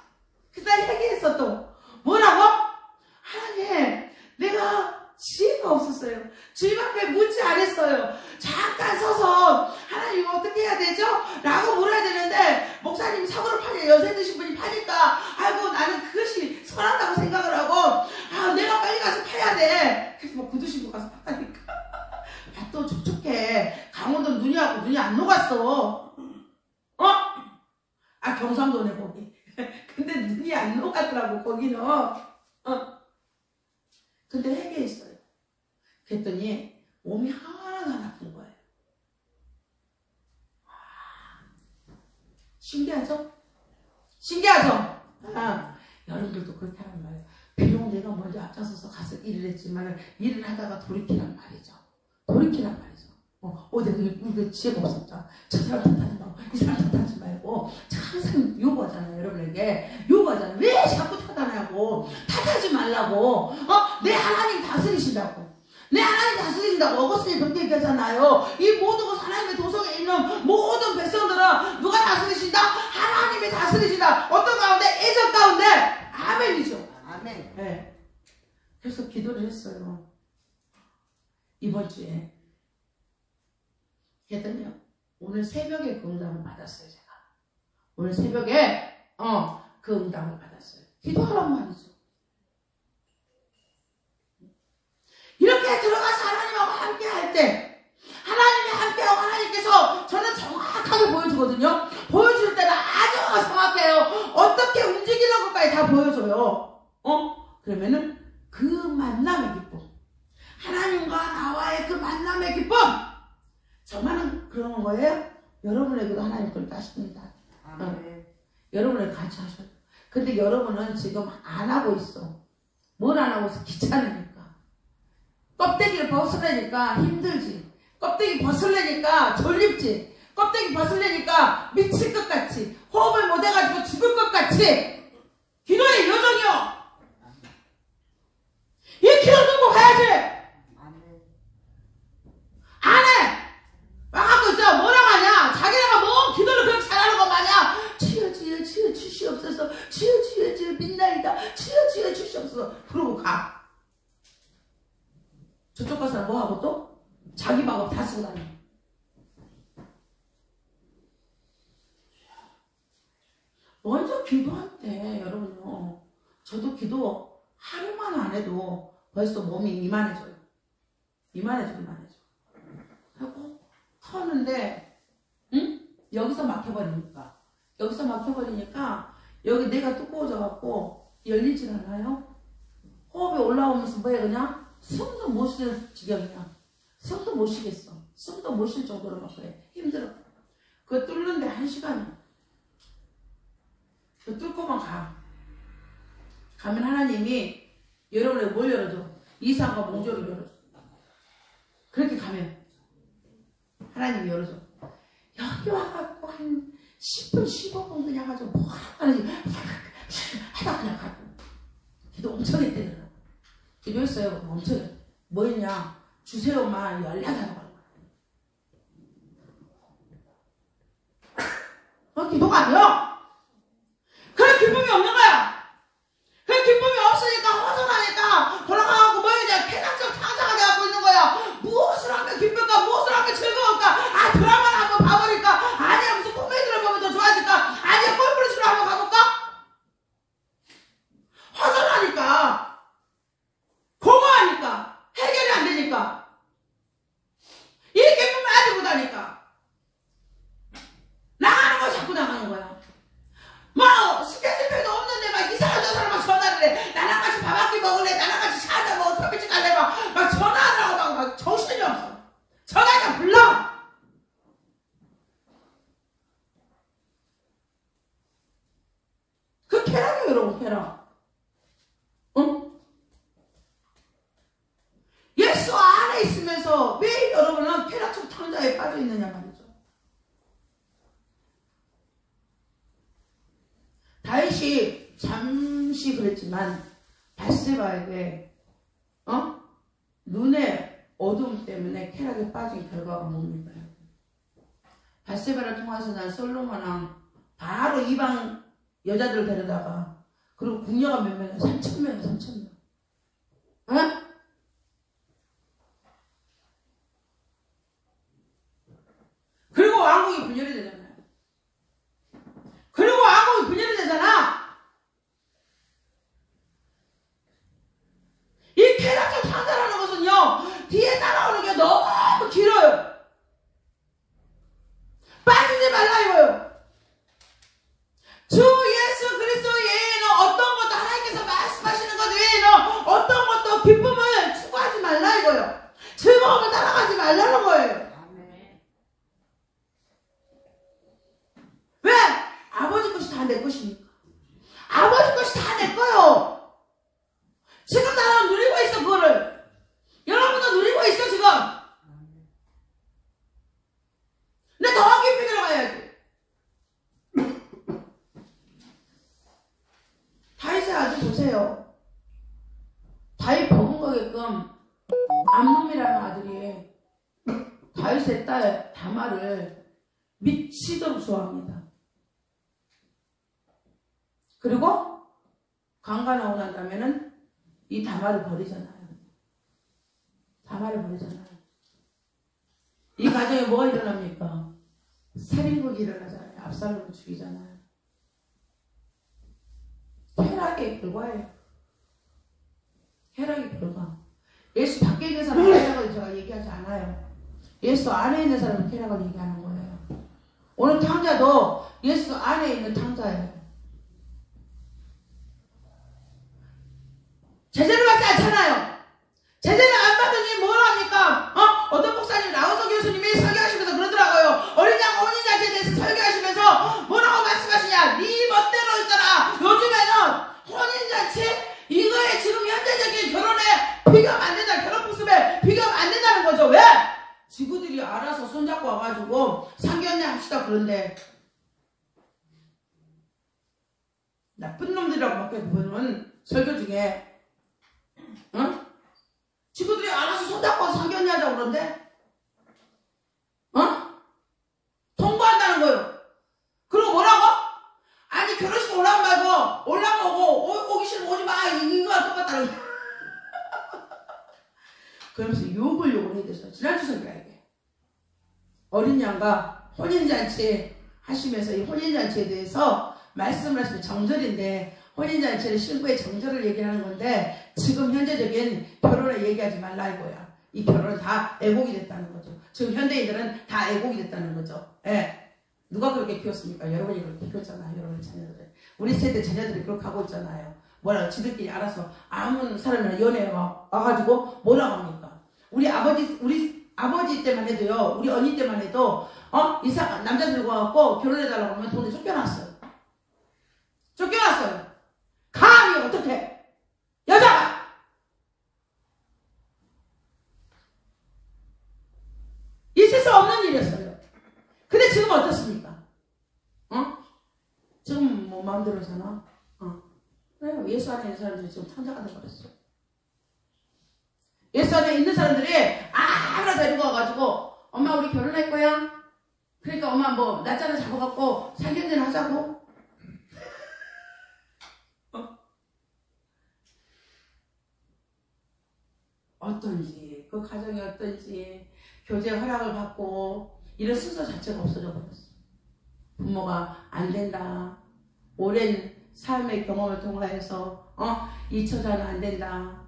그날 회개했어. 또 뭐라고? 하나님 내가 지혜가 없었어요. 주님 앞에 묻지 않았어요. 잠깐 서서 하나님 이거 어떻게 해야 되죠? 라고 물어야 되는데 목사님 사고를 파니 연세 드신 분이 파니까 아이고 나는 그것이 선하다고 생각을 하고 내가 빨리 가서 파야 돼. 그래서 뭐 구두 신고 가서 파니까 밭도 촉촉해. 강원도 눈이 왔고 눈이 안 녹았어. 경상도네 거기. 근데 눈이 안 녹았더라고 거기는. 근데 회개했어요. 그랬더니 몸이 하나도 안 아픈 거예요. 신기하죠? 신기하죠? 여러분들도 그렇게 하란 말이에요. 비록 내가 먼저 앞장서서 가서 일을 했지만 일을 하다가 돌이키란 말이죠. 내가 이거 지혜가 없었다. 저 사람 탓하지 말고 이 사람 탓하지 말고 항상 요구하잖아요. 여러분에게 요구하잖아요. 왜 자꾸 탓하냐고. 탓하지 말라고. 내 하나님 다스리신다고. 내 하나님 다스리신다고 어거스틴이 그렇게 얘기하잖아요. 이 모든 것 하나님의 도성에 있는 모든 백성들은 누가 다스리신다? 하나님이 다스리신다. 어떤 가운데? 애정 가운데. 아멘이죠. 아멘. 네. 그래서 기도를 했어요. 이번 주에. 그랬더니 오늘 새벽에 그 응답을 받았어요. 제가. 오늘 새벽에 그 응답을 받았어요. 기도하라고 말이죠. 이렇게 들어가서 하나님하고 함께 할 때 하나님이 함께하고 하나님께서 저는 정확하게 보여주거든요. 보여줄 때는 아주 정확해요. 어떻게 움직이는 것까지 다 보여줘요. 그러면은 그 만남의 기쁨, 하나님과 나와의 그 만남의 기쁨, 저만은 그런 거예요. 여러분에게도 하나님 그렇게 하십니다. 여러분에게 같이 하셔요. 근데 여러분은 지금 안 하고 있어. 뭘 안 하고 있어? 귀찮으니까. 껍데기를 벗으려니까 힘들지. 껍데기 벗으려니까 졸립지. 껍데기 벗으려니까 미칠 것 같지. 호흡을 못 해가지고 죽을 것 같지. 기도의 요정이요. 이 기도 들고 가야지. 안 해. 와갖고 뭐라고 하냐. 자기네가 뭐 기도를 그렇게 잘하는 거 마냥 치여 주시옵소서. 치여 민나이다. 치여 주시옵소서. 그러고 가. 저쪽 가서 뭐하고 또? 자기 방법 다 쓰고 다녀. 먼저 기도할 때 여러분요. 저도 기도 하루만 안 해도 벌써 몸이 이만해져요. 이만해져. 하고 터는데 여기서 막혀버리니까 여기 내가 두꺼워져갖고 열리질 않아요. 호흡이 올라오면서 뭐해 그냥 숨도 못 쉴 지경이야. 숨도 못 쉬겠어. 숨도 못 쉴 정도로 막 그래. 힘들어. 그거 뚫는데 1시간이야. 그 뚫고만 가. 가면 하나님이 여러분에게 뭘 열어줘? 이상과 몽조를 열어줘. 그렇게 가면 하나님이 열어줘. 여기 와갖고 한 10분 15분 그냥 가지고 뭐 하는지 하다 그냥 가고. 기도 엄청 했대더라. 기도했어요. 엄청 했. 뭐 했냐? 주세요만 연락하는 거야. 기도가 안 돼요. 그런 기쁨이 없는 거야. 그런 기쁨이 없으니까 허전하니까 돌아가고 뭐 이제 쾌락적 창자가 되어갖고 있는 거야. 무엇을 하면 기쁠까? 무엇을 하면 즐거울까? 드라마를 한번 봐버릴까? 아니야 무슨 코미디를 보면 더 좋아질까? 아니야 골프를 치러 한번 가볼까? 허전하니까 공허하니까 해결이 안 되니까 이 기쁨을 아직 못하니까 나가는 거 자꾸 나가는 거야. 뭐 스케줄표도 없는데 막 이상한 저 사람 막 전화를 해. 나랑 같이 밥 한 끼 먹을래? 나랑 같이 차 한잔 먹어? 커피집 갈래? 막 전화하라고 막 정신이 없어. 전화가 불러. 그 쾌락이에요 여러분. 쾌락. 응? 예수 안에 있으면서 왜 여러분은 쾌락적 탕자에 빠져 있느냐 말이죠. 다윗이 잠시 그랬지만 밧세바에게 눈의 어둠 때문에 쾌락에 빠진 결과가 뭡니까? 밧세바를 통해서 난 솔로몬 왕 바로 이방 여자들 데려다가 그리고 궁녀가 몇 명이야? 3,000명이야. 3,000명. 어? 그리고 왕국이 분열이 되잖아요. 그리고 왕국이 분열이 되잖아. 이 쾌락적 상자라는 것은요, 뒤에 따라오는 게 너무 길어요. 빠지지 말라 이거요. 주 예수 그리스도 외에는 어떤 것도 하나님께서 말씀하시는 것 외에는 어떤 것도 기쁨을 추구하지 말라 이거요. 즐거움을 따라가지 말라는 거예요. 왜? 아버지 것이 다 내 것이니까. 아버지 것이 다 내 거요. 지금 나는 누리고 있어 그거를. 여러분도 누리고 있어 지금. 근데 더 깊이 들어가야지. 다윗의 아들 보세요. 다윗 버금가게끔 암놈이라는 아들이 다윗의 딸 다말을 미치도록 좋아합니다. 그리고 강가 나오고 난 다음에는 이 다말을 버리잖아요. 다말을 버리잖아요. 이 가정에 뭐가 일어납니까? 살인극이 일어나잖아요. 압살롬을 죽이잖아요. 쾌락의 결과예요. 쾌락의 결과. 예수 밖에 있는 사람은 쾌락을 제가 얘기하지 않아요. 예수 안에 있는 사람은 쾌락을 얘기하는 거예요. 오늘 탕자도 예수 안에 있는 탕자예요. 제재를 받지 않잖아요. 제재를 안 받으니 뭘 합니까? 어떤 목사님 라우서 교수님이 설교하시면서 그러더라고요. 어린 양 혼인잔치에 대해서 설교하시면서 뭐라고 말씀하시냐? 네 멋대로 있잖아. 요즘에는 혼인잔치 이거에 지금 현대적인 결혼에 비교하면 안 된다. 결혼 모습에 비교하면 안 된다는 거죠. 왜? 지구들이 알아서 손잡고 와가지고 상견례 합시다 그런데 나쁜 놈들이라고 밖에 보면 설교 중에 친구들이 알아서 손잡고 와서 상견례 하자고 그러는데 통보한다는 거예요. 그리고 뭐라고? 아니 결혼식 올라오면 말고 올라오면 오기 싫으면 오지 마. 이거랑 똑같다는 거예요. 그러면서 욕을 해야 돼서 지난주 설교하게 어린 양과 혼인잔치 하시면서 이 혼인잔치에 대해서 말씀을 하시면 정절인데 혼인잔치를 신부의 정절을 얘기하는 건데 지금 현재적인 결혼을 얘기하지 말라 이거야. 이 결혼은 다 애곡이 됐다는 거죠. 지금 현대인들은 다 애곡이 됐다는 거죠. 예. 누가 그렇게 키웠습니까? 여러분이 그렇게 키웠잖아요. 여러분의 자녀들. 우리 세대 자녀들이 그렇게 하고 있잖아요. 뭐라고 지들끼리 알아서 아무 사람이나 연애에 와가지고 뭐라고 합니까? 우리 아버지 우리 아버지 때만 해도요, 우리 언니 때만 해도 이상 남자 들고 와갖고 결혼해달라고 하면 동네 쫓겨났어요. 쫓겨났어요. 감히 어떻게 여자가 있을 수 없는 일이었어요. 근데 지금 어떻습니까? 지금 뭐 마음대로 사나? 예수 안에 있는 사람들이 지금 탕자가 돼버렸어. 예수 안에 있는 사람들이 아무나 데리고 와가지고 엄마 우리 결혼할 거야? 그러니까 엄마 뭐 낮자를 잡아갖고 상견례를 하자고? 어떤지 그 가정이 어떤지 교제 허락을 받고 이런 순서 자체가 없어져 버렸어. 부모가 안 된다. 오랜 삶의 경험을 통과해서 이 처자는 안 된다.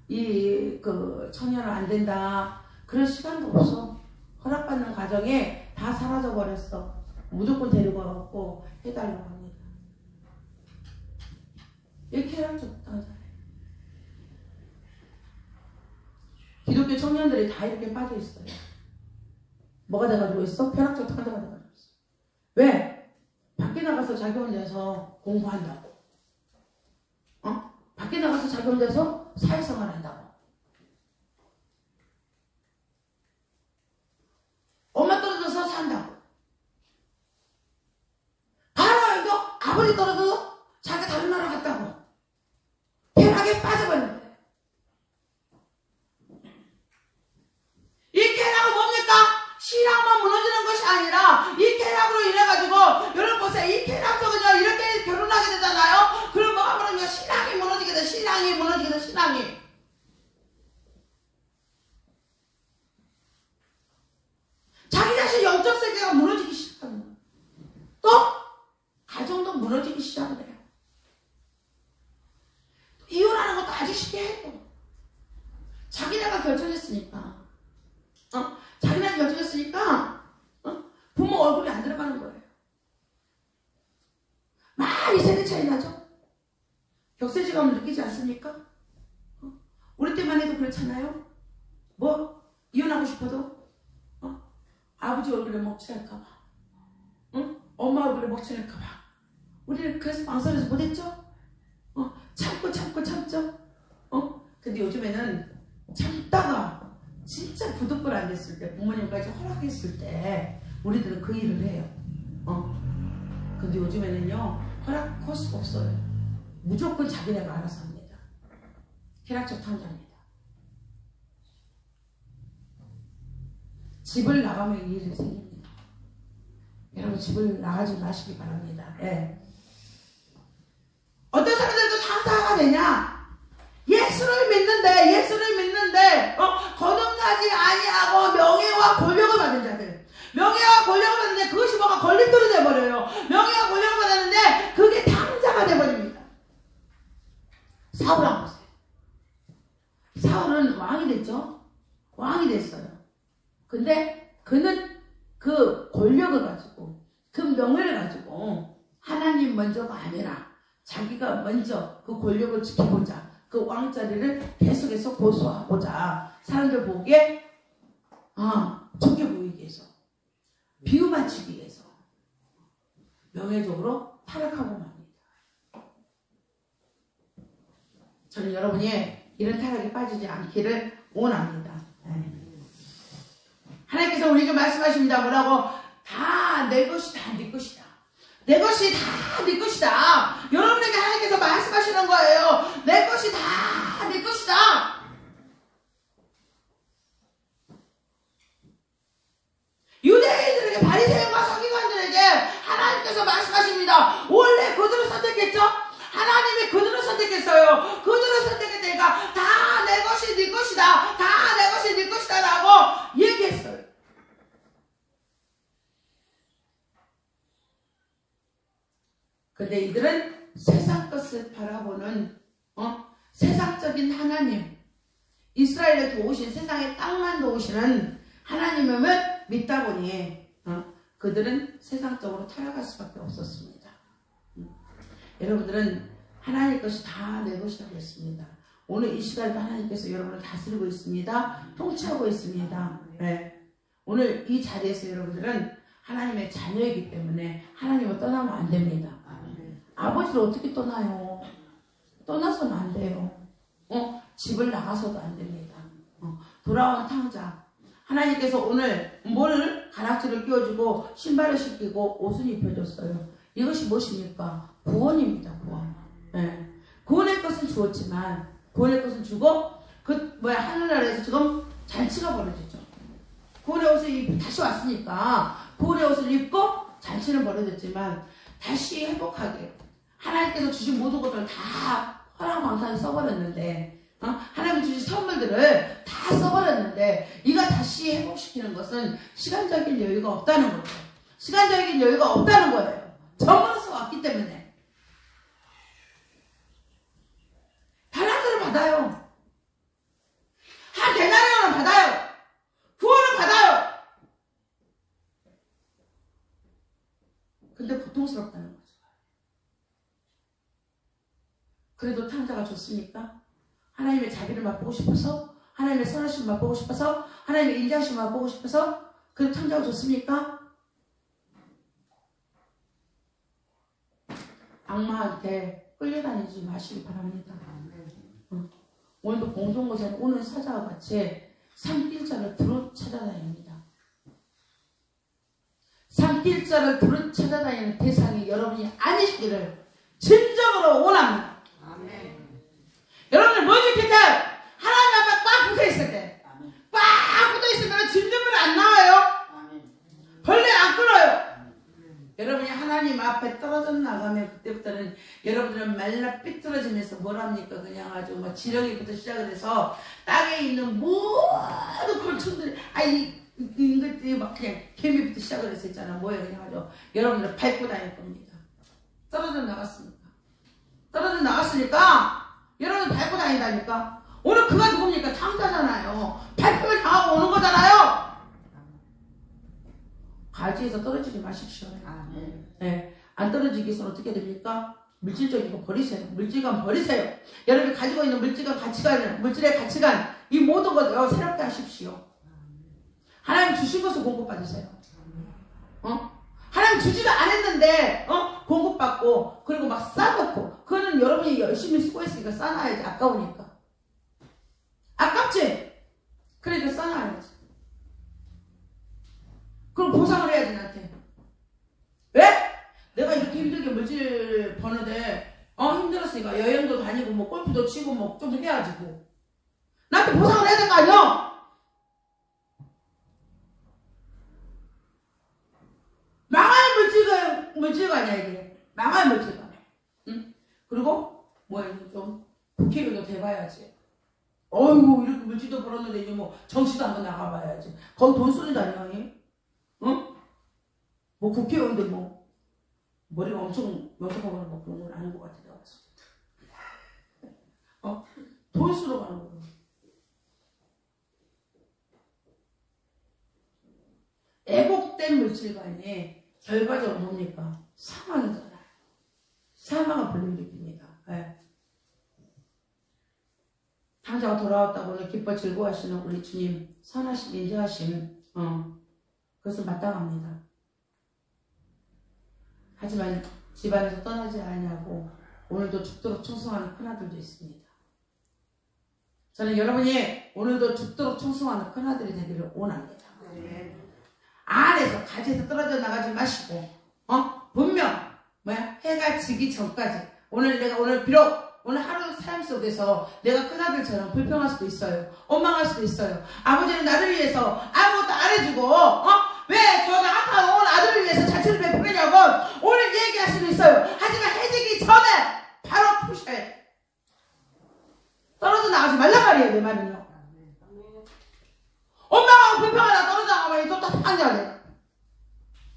이 그 처녀는 안 된다. 그럴 시간도 없어. 허락받는 과정에 다 사라져 버렸어. 무조건 데리고 와갖고 해달라고 합니다. 이렇게 해야 좋다. 기독교 청년들이 다 이렇게 빠져 있어요. 뭐가 돼가지고 있어? 쾌락적 탄자가 돼가지고 있어. 왜? 밖에 나가서 자기 혼자서 공부한다고. 밖에 나가서 자기 혼자서 사회생활 한다고. 엄마 떨어져서 산다고. 바로 아버지 떨어져서 자기 다른 나라 갔다고. 쾌락에 빠져버린 거예요. 이 쾌락은 뭡니까? 신앙만 무너지는 것이 아니라 이 쾌락으로 인해가지고 여러분 보세요. 이 쾌락 속에서 이렇게 결혼하게 되잖아요. 그럼 뭐가 무너지면 신앙이 무너지게 돼. 신앙이 무너지게 돼. 신앙이. 자기 자신 영적 세계가 무너지기 시작하는 거예요. 또 가정도 무너지기 시작해요. 이혼하는 것도 아주 쉽게 해도 자기네가 결정했으니까 자기네가 결정했으니까 부모 얼굴이 안 들어가는 거예요. 많이 세대 차이 나죠? 격세지감을 느끼지 않습니까? 우리 때만 해도 그렇잖아요. 뭐 이혼하고 싶어도 아버지 얼굴에 먹칠할까봐, 엄마 얼굴에 먹칠할까봐 우리는 그래서 망설여서 못했죠? 참죠? 근데 요즘에는 참다가 진짜 부득불 안 됐을 때, 부모님까지 허락했을 때 우리들은 그 일을 해요. 근데 요즘에는요 허락할 수가 없어요. 무조건 자기네가 알아서 합니다. 쾌락적 탄자입니다. 집을 나가면 일이 생깁니다. 여러분 집을 나가지 마시기 바랍니다. 예. 어떤 사람들도 탄자가 되냐? 예수를 믿는데 거듭나지 아니하고 명예와 권력을 받은 자들. 명예와 권력을 받는데 그것이 뭐가 걸림돌이 돼버려요. 명예와 권력을 받았는데 그게 탕자가 돼버립니다. 사울 한번 보세요. 사울은 왕이 됐죠? 왕이 됐어요. 근데 그는 그 권력을 가지고 그 명예를 가지고 하나님 먼저가 아니라 자기가 먼저 그 권력을 지키고자 그 왕자리를 계속해서 고수하고자 사람들 보기에 좋게 보이기 위해서 비유 맞추기 위해서 명예적으로 타락하고 맙니다. 저는 여러분이 이런 타락에 빠지지 않기를 원합니다. 하나님께서 우리에게 말씀하십니다. 뭐라고? 다 내 것이 다 네 것이다. 내 것이 다 네 것이다. 여러분에게 하나님께서 말씀하시는 거예요. 내 것이 다 네 것이다. 유대인들에게, 바리새인과 서기관들에게 하나님께서 말씀하십니다. 원래 그들을 선택했죠? 하나님이 그들을 선택했어요. 그들을 선택했으니까 다 내 것이 네 것이다. 다 내 것이 네 것이다 라고 얘기했어요. 근데 이들은 세상 것을 바라보는 세상적인 하나님, 이스라엘에 도우신, 세상에 땅만 도우시는 하나님을 믿다 보니 그들은 세상적으로 타락할 수밖에 없었습니다. 여러분들은 하나님 것이 다 내 것이라고 했습니다. 오늘 이 시간에도 하나님께서 여러분을 다스리고 있습니다. 통치하고 있습니다. 네. 오늘 이 자리에서 여러분들은 하나님의 자녀이기 때문에 하나님을 떠나면 안 됩니다. 아버지를 어떻게 떠나요? 떠나서는 안 돼요. 집을 나가서도 안 됩니다. 돌아온 탕자. 하나님께서 오늘 뭘 가락지를 끼워주고 신발을 신기고 옷을 입혀줬어요. 이것이 무엇입니까? 구원입니다. 구원. 네. 구원의 것은 주었지만 구원의 것은 주고 하늘나라에서 지금 잔치가 벌어지죠. 구원의 옷을 입고 다시 왔으니까 구원의 옷을 입고 잔치는 벌어졌지만 다시 행복하게 하나님께서 주신 모든 것들을 다 허락방탄 써버렸는데 하나님 주신 선물들을 다 써버렸는데 이가 다시 회복시키는 것은 시간적인 여유가 없다는 거죠. 시간적인 여유가 없다는 거예요. 정으로서 왔기 때문에 달란트를 받아요. 한 데나리온을 받아요. 구원을 받아요. 근데 고통스럽다는 거죠. 그래도 탕자가 좋습니까? 하나님의 자비를 맛보고 싶어서, 하나님의 선하심을 맛보고 싶어서, 하나님의 인자하심을 맛보고 싶어서 그래도 탕자가 좋습니까? 악마한테 끌려다니지 마시기 바랍니다. 오늘도 공동고사는 오늘 사자와 같이 산길자를 두루 찾아다닙니다. 산길자를 두루 찾아다니는 대상이 여러분이 아니시기를 진정으로 원합니다. 아멘. 여러분들 뭐지 기타 하나님 앞에 꽉 붙어있을 때, 꽉 붙어있으면 진정으로 안 나와요. 아멘. 벌레 안 끊어요. 여러분이 하나님 앞에 떨어져 나가면 그때부터는 여러분들은 말라 삐뚤어지면서 뭐랍니까? 그냥 아주 뭐 지렁이부터 시작을 해서 땅에 있는 모든 곤충들이 이것들이 막 그냥 개미부터 시작을 해서 있잖아. 뭐예요? 그냥 아주 여러분들 밟고 다닐 겁니다. 떨어져 나갔습니까? 떨어져 나갔으니까 여러분 밟고 다닌다니까. 오늘 그가 누굽니까? 탕자잖아요. 밟힘을 당하고 오는 거잖아요. 가지에서 떨어지지 마십시오. 네. 안 떨어지기 위해서는 어떻게 됩니까? 물질적인 거 버리세요. 물질감 버리세요. 여러분이 가지고 있는 물질감, 가치관, 물질의 가치관, 이 모든 것을 새롭게 하십시오. 하나님 주신 것을 공급받으세요. 하나님 주지도 않았는데, 공급받고, 그리고 막 싸놓고, 그거는 여러분이 열심히 수고했으니까 싸놔야지. 아까우니까. 아깝지? 그러니까 싸놔야지. 그럼 보상을 해야지, 나한테. 왜? 내가 이렇게 힘들게 물질 버는데, 힘들었으니까 여행도 다니고, 뭐, 골프도 치고, 뭐, 좀 해야지, 뭐. 나한테 보상을 해야 될 거 아니야? 망할 물질가 아니야, 이게. 망할 물질가. 응? 그리고, 좀, 국회의원도 돼봐야지. 어이구, 이렇게 물질도 벌었는데, 이제 뭐, 정치도 한번 나가봐야지. 거기 돈 쓰는 자리야, 응? 뭐 국회의원들 뭐 머리가 엄청 명석하거나 뭐 그런 건 아닌 것 같아. 돈 쓰러 가는 거야. 애곡된 물질관이 결과적으로 뭡니까? 사망이잖아요. 사망을 불러일으킵니다. 네. 탕자가 돌아왔다고 오늘 기뻐 즐거워하시는 우리 주님 선하심 인자하심 그것은 마땅합니다. 하지만 집안에서 떠나지 않냐고 오늘도 죽도록 충성하는 큰아들도 있습니다. 저는 여러분이 오늘도 죽도록 충성하는 큰아들이 되기를 원합니다. 안에서 가지에서 떨어져 나가지 마시고 분명 해가 지기 전까지 오늘 비록 오늘 하루 삶 속에서 내가 큰아들처럼 불평할 수도 있어요. 원망할 수도 있어요. 아버지는 나를 위해서 아무것도 안 해주고 왜 저는 아까 온 아들을 위해서 자취를 베푸느냐고 오늘 얘기할 수도 있어요. 하지만 해지기 전에 바로 푸셔야 돼. 떨어져 나가지 말란 말이에요. 내 말은요. 원망하고 불평하다 떨어져 나가면 또 답답하냐 돼.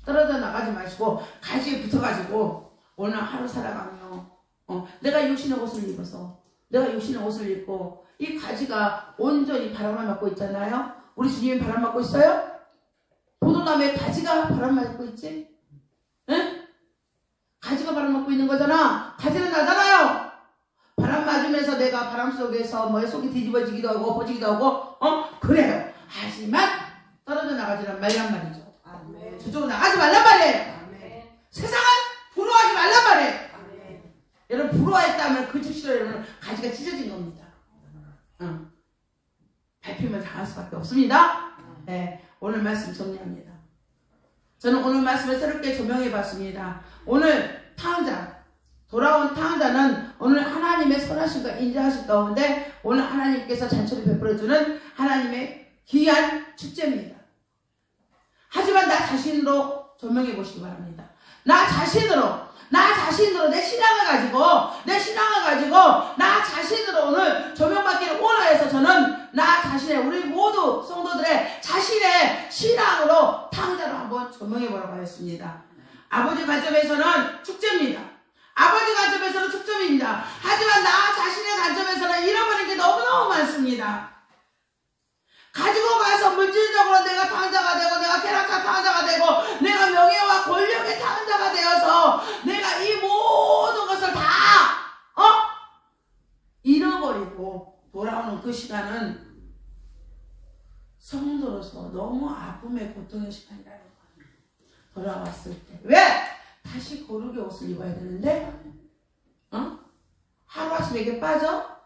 떨어져 나가지 마시고 가지에 붙어가지고 오늘 하루 살아가며 내가 육신의 옷을 입어서 내가 육신의 옷을 입고 이 가지가 온전히 바람을 맞고 있잖아요. 우리 주님이 바람 맞고 있어요? 포도나무에 가지가 바람 맞고 있지? 응? 가지가 바람 맞고 있는 거잖아. 가지는 나잖아요. 바람 맞으면서 내가 바람 속에서 뭐 속이 뒤집어지기도 하고 엎어지기도 하고 그래요. 하지만 떨어져 나가지란 말란 말이죠. 아멘. 저쪽으로 나가지 말란 말이에요. 아멘. 세상은 부러워하지 말란 말이에요. 아멘. 여러분 부러워했다면 그 즉시로 여러분 가지가 찢어진 겁니다. 발표만 당할 수밖에 없습니다. 네, 오늘 말씀 정리합니다. 저는 오늘 말씀을 새롭게 조명해 봤습니다. 오늘 탕자, 돌아온 탕자는 오늘 하나님의 선하심과 인자하심 가운데 오늘 하나님께서 잔치를 베풀어주는 하나님의 귀한 축제입니다. 하지만 나 자신으로 조명해 보시기 바랍니다. 나 자신으로 내 신앙을 가지고 나 자신으로 오늘 조명받기를 원하여서 저는 나 자신의 우리 모두 성도들의 자신의 신앙으로 탕자로 한번 조명해 보라고 하였습니다. 아버지 관점에서는 축제입니다. 아버지 관점에서는 축제입니다. 하지만 나 자신의 관점에서는 잃어버린 게 너무너무 많습니다. 가지고 가서 물질적으로 내가 탕자가 되고 내가 쾌락한 탕자가 되고 내가 명예와 권력의 탕자가 되어서 내가 이 모든 것을 다 잃어버리고 돌아오는 그 시간은 성도로서 너무 아픔의 고통의 시간이라는 거예요. 돌아왔을 때 왜? 다시 고르게 옷을 입어야 되는데 하루아침에 이게 빠져?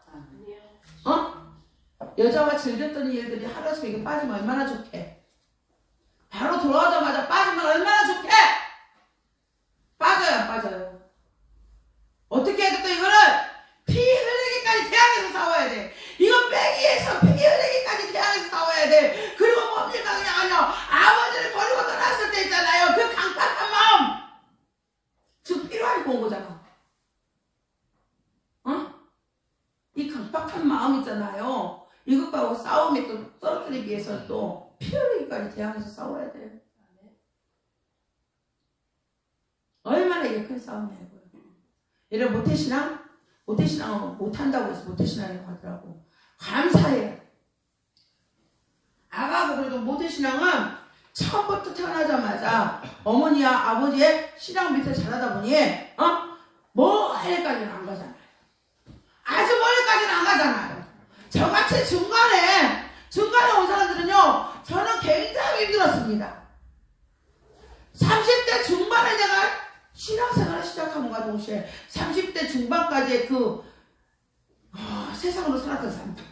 여자와 즐겼던 일들이 하루아침에 이게 빠지면 얼마나 좋게. 바로 돌아오자마자 빠지면 얼마나 좋게. 빠져요 안 빠져요? 어떻게 해도 또 이거는 피 흘리기까지 대항해서 싸워야 돼. 이거 빼기 위해서 피 흘리기까지 대항해서 싸워야 돼. 그리고 뭡니까 그냥 아버지를 버리고 떠났을 때 있잖아요. 그 강팍한 마음. 지금 필요하니까 온 거잖아. 이 강팍한 마음 있잖아요. 이것과 싸움에 또 떨어뜨리기 위해서 또 피 흘리기까지 대항해서 싸워야 돼요. 얼마나 이게 큰 싸움이냐고요. 이런 모태신앙은 못한다고 해서 모태신앙이라고 하더라고. 감사해요. 아가고 그래도 모태신앙은 처음부터 태어나자마자 어머니와 아버지의 신앙 밑에 자라다 보니 멀리까지는 안 가잖아요. 아주 멀리까지는 안 가잖아요. 저같이 중간에 온 사람들은요, 저는 굉장히 힘들었습니다. 30대 중반에 내가 신앙생활을 시작함과 동시에 30대 중반까지의 세상으로 살았던 사람들.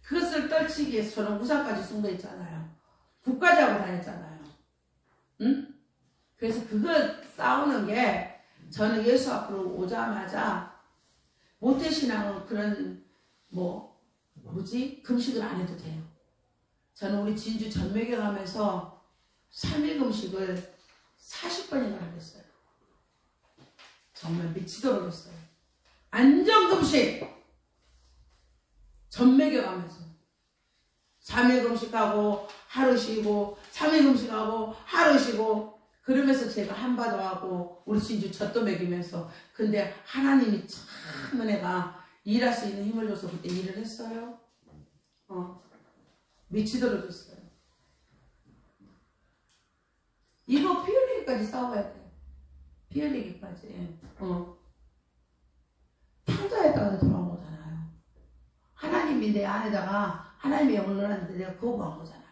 그것을 떨치기 위해서 저는 우상까지 숭배했잖아요. 국까지 하고 다녔잖아요. 그래서 그걸 싸우는 게 저는 예수 앞으로 오자마자 모태신앙은 그런 금식을 안 해도 돼요. 저는 우리 진주 전매경 하면서 3일 금식을 40번이나 하겠어요. 정말 미치도록 했어요. 안정금식 전매경 하면서 3일 금식하고 하루 쉬고 3일 금식하고 하루 쉬고 그러면서 제가 한바도 하고 우리 진주 젖도 먹이면서 근데 하나님이 참 은혜가 일할 수 있는 힘을 줘서 그때 일을 했어요. 미치도록 했어요. 이거 피 흘리기까지 싸워야 돼. 피 흘리기까지. 탕자에다가 돌아온 거잖아요. 하나님이 내 안에다가 하나님의 영을 넣었는데 내가 거부한 거잖아요.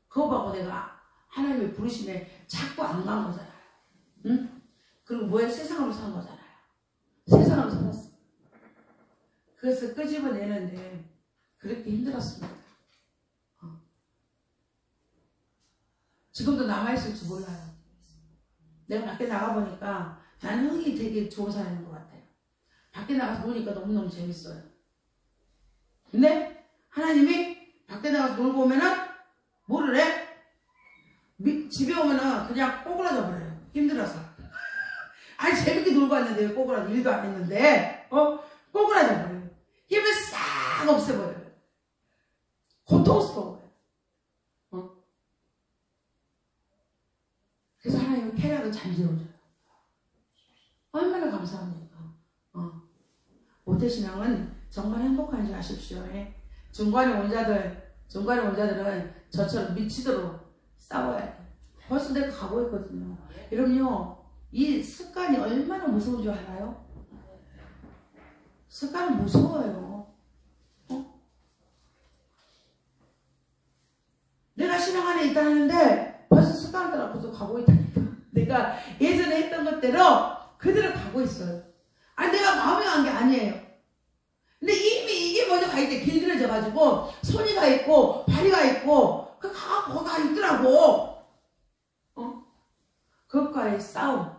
거부하고 내가 하나님의 부르심에 자꾸 안 간 거잖아요. 그리고 뭐에 세상으로 산 거잖아요. 세상으로 살았어. 그래서 끄집어내는데 그렇게 힘들었습니다. 지금도 남아있을지 몰라요. 내가 밖에 나가보니까 나는 흥이 되게 좋은 사람인 것 같아요. 밖에 나가서 노니까 너무너무 재밌어요. 근데 하나님이 밖에 나가서 놀고 오면은 뭐를 해? 집에 오면은 그냥 꼬그라져 버려요. 힘들어서. 아니 재밌게 놀고 왔는데 왜 꼬그라져? 일도 안 했는데 꼬그라져 버려요. 힘을 싹 없애버려요. 고통스러워요. 그래서 하나님은 쾌락은 잠재워줘요. 얼마나 감사합니까? 모태신앙은 정말 행복한지 아십시오. 중간에 온 자들은 저처럼 미치도록 싸워야 돼. 벌써 내가 가고 있거든요. 여러분요, 이 습관이 얼마나 무서운 줄 알아요? 습관은 무서워요. 내가 신앙 안에 있다는데 벌써 습관을 따라 계속 가고 있다니까. 내가 예전에 했던 것대로 그대로 가고 있어요. 아니 내가 마음에 간 게 아니에요. 근데 이미 이게 먼저 가 있대. 길들여져가지고 손이 가 있고 발이 가 있고 거기가 있더라고. 그것과의 싸움.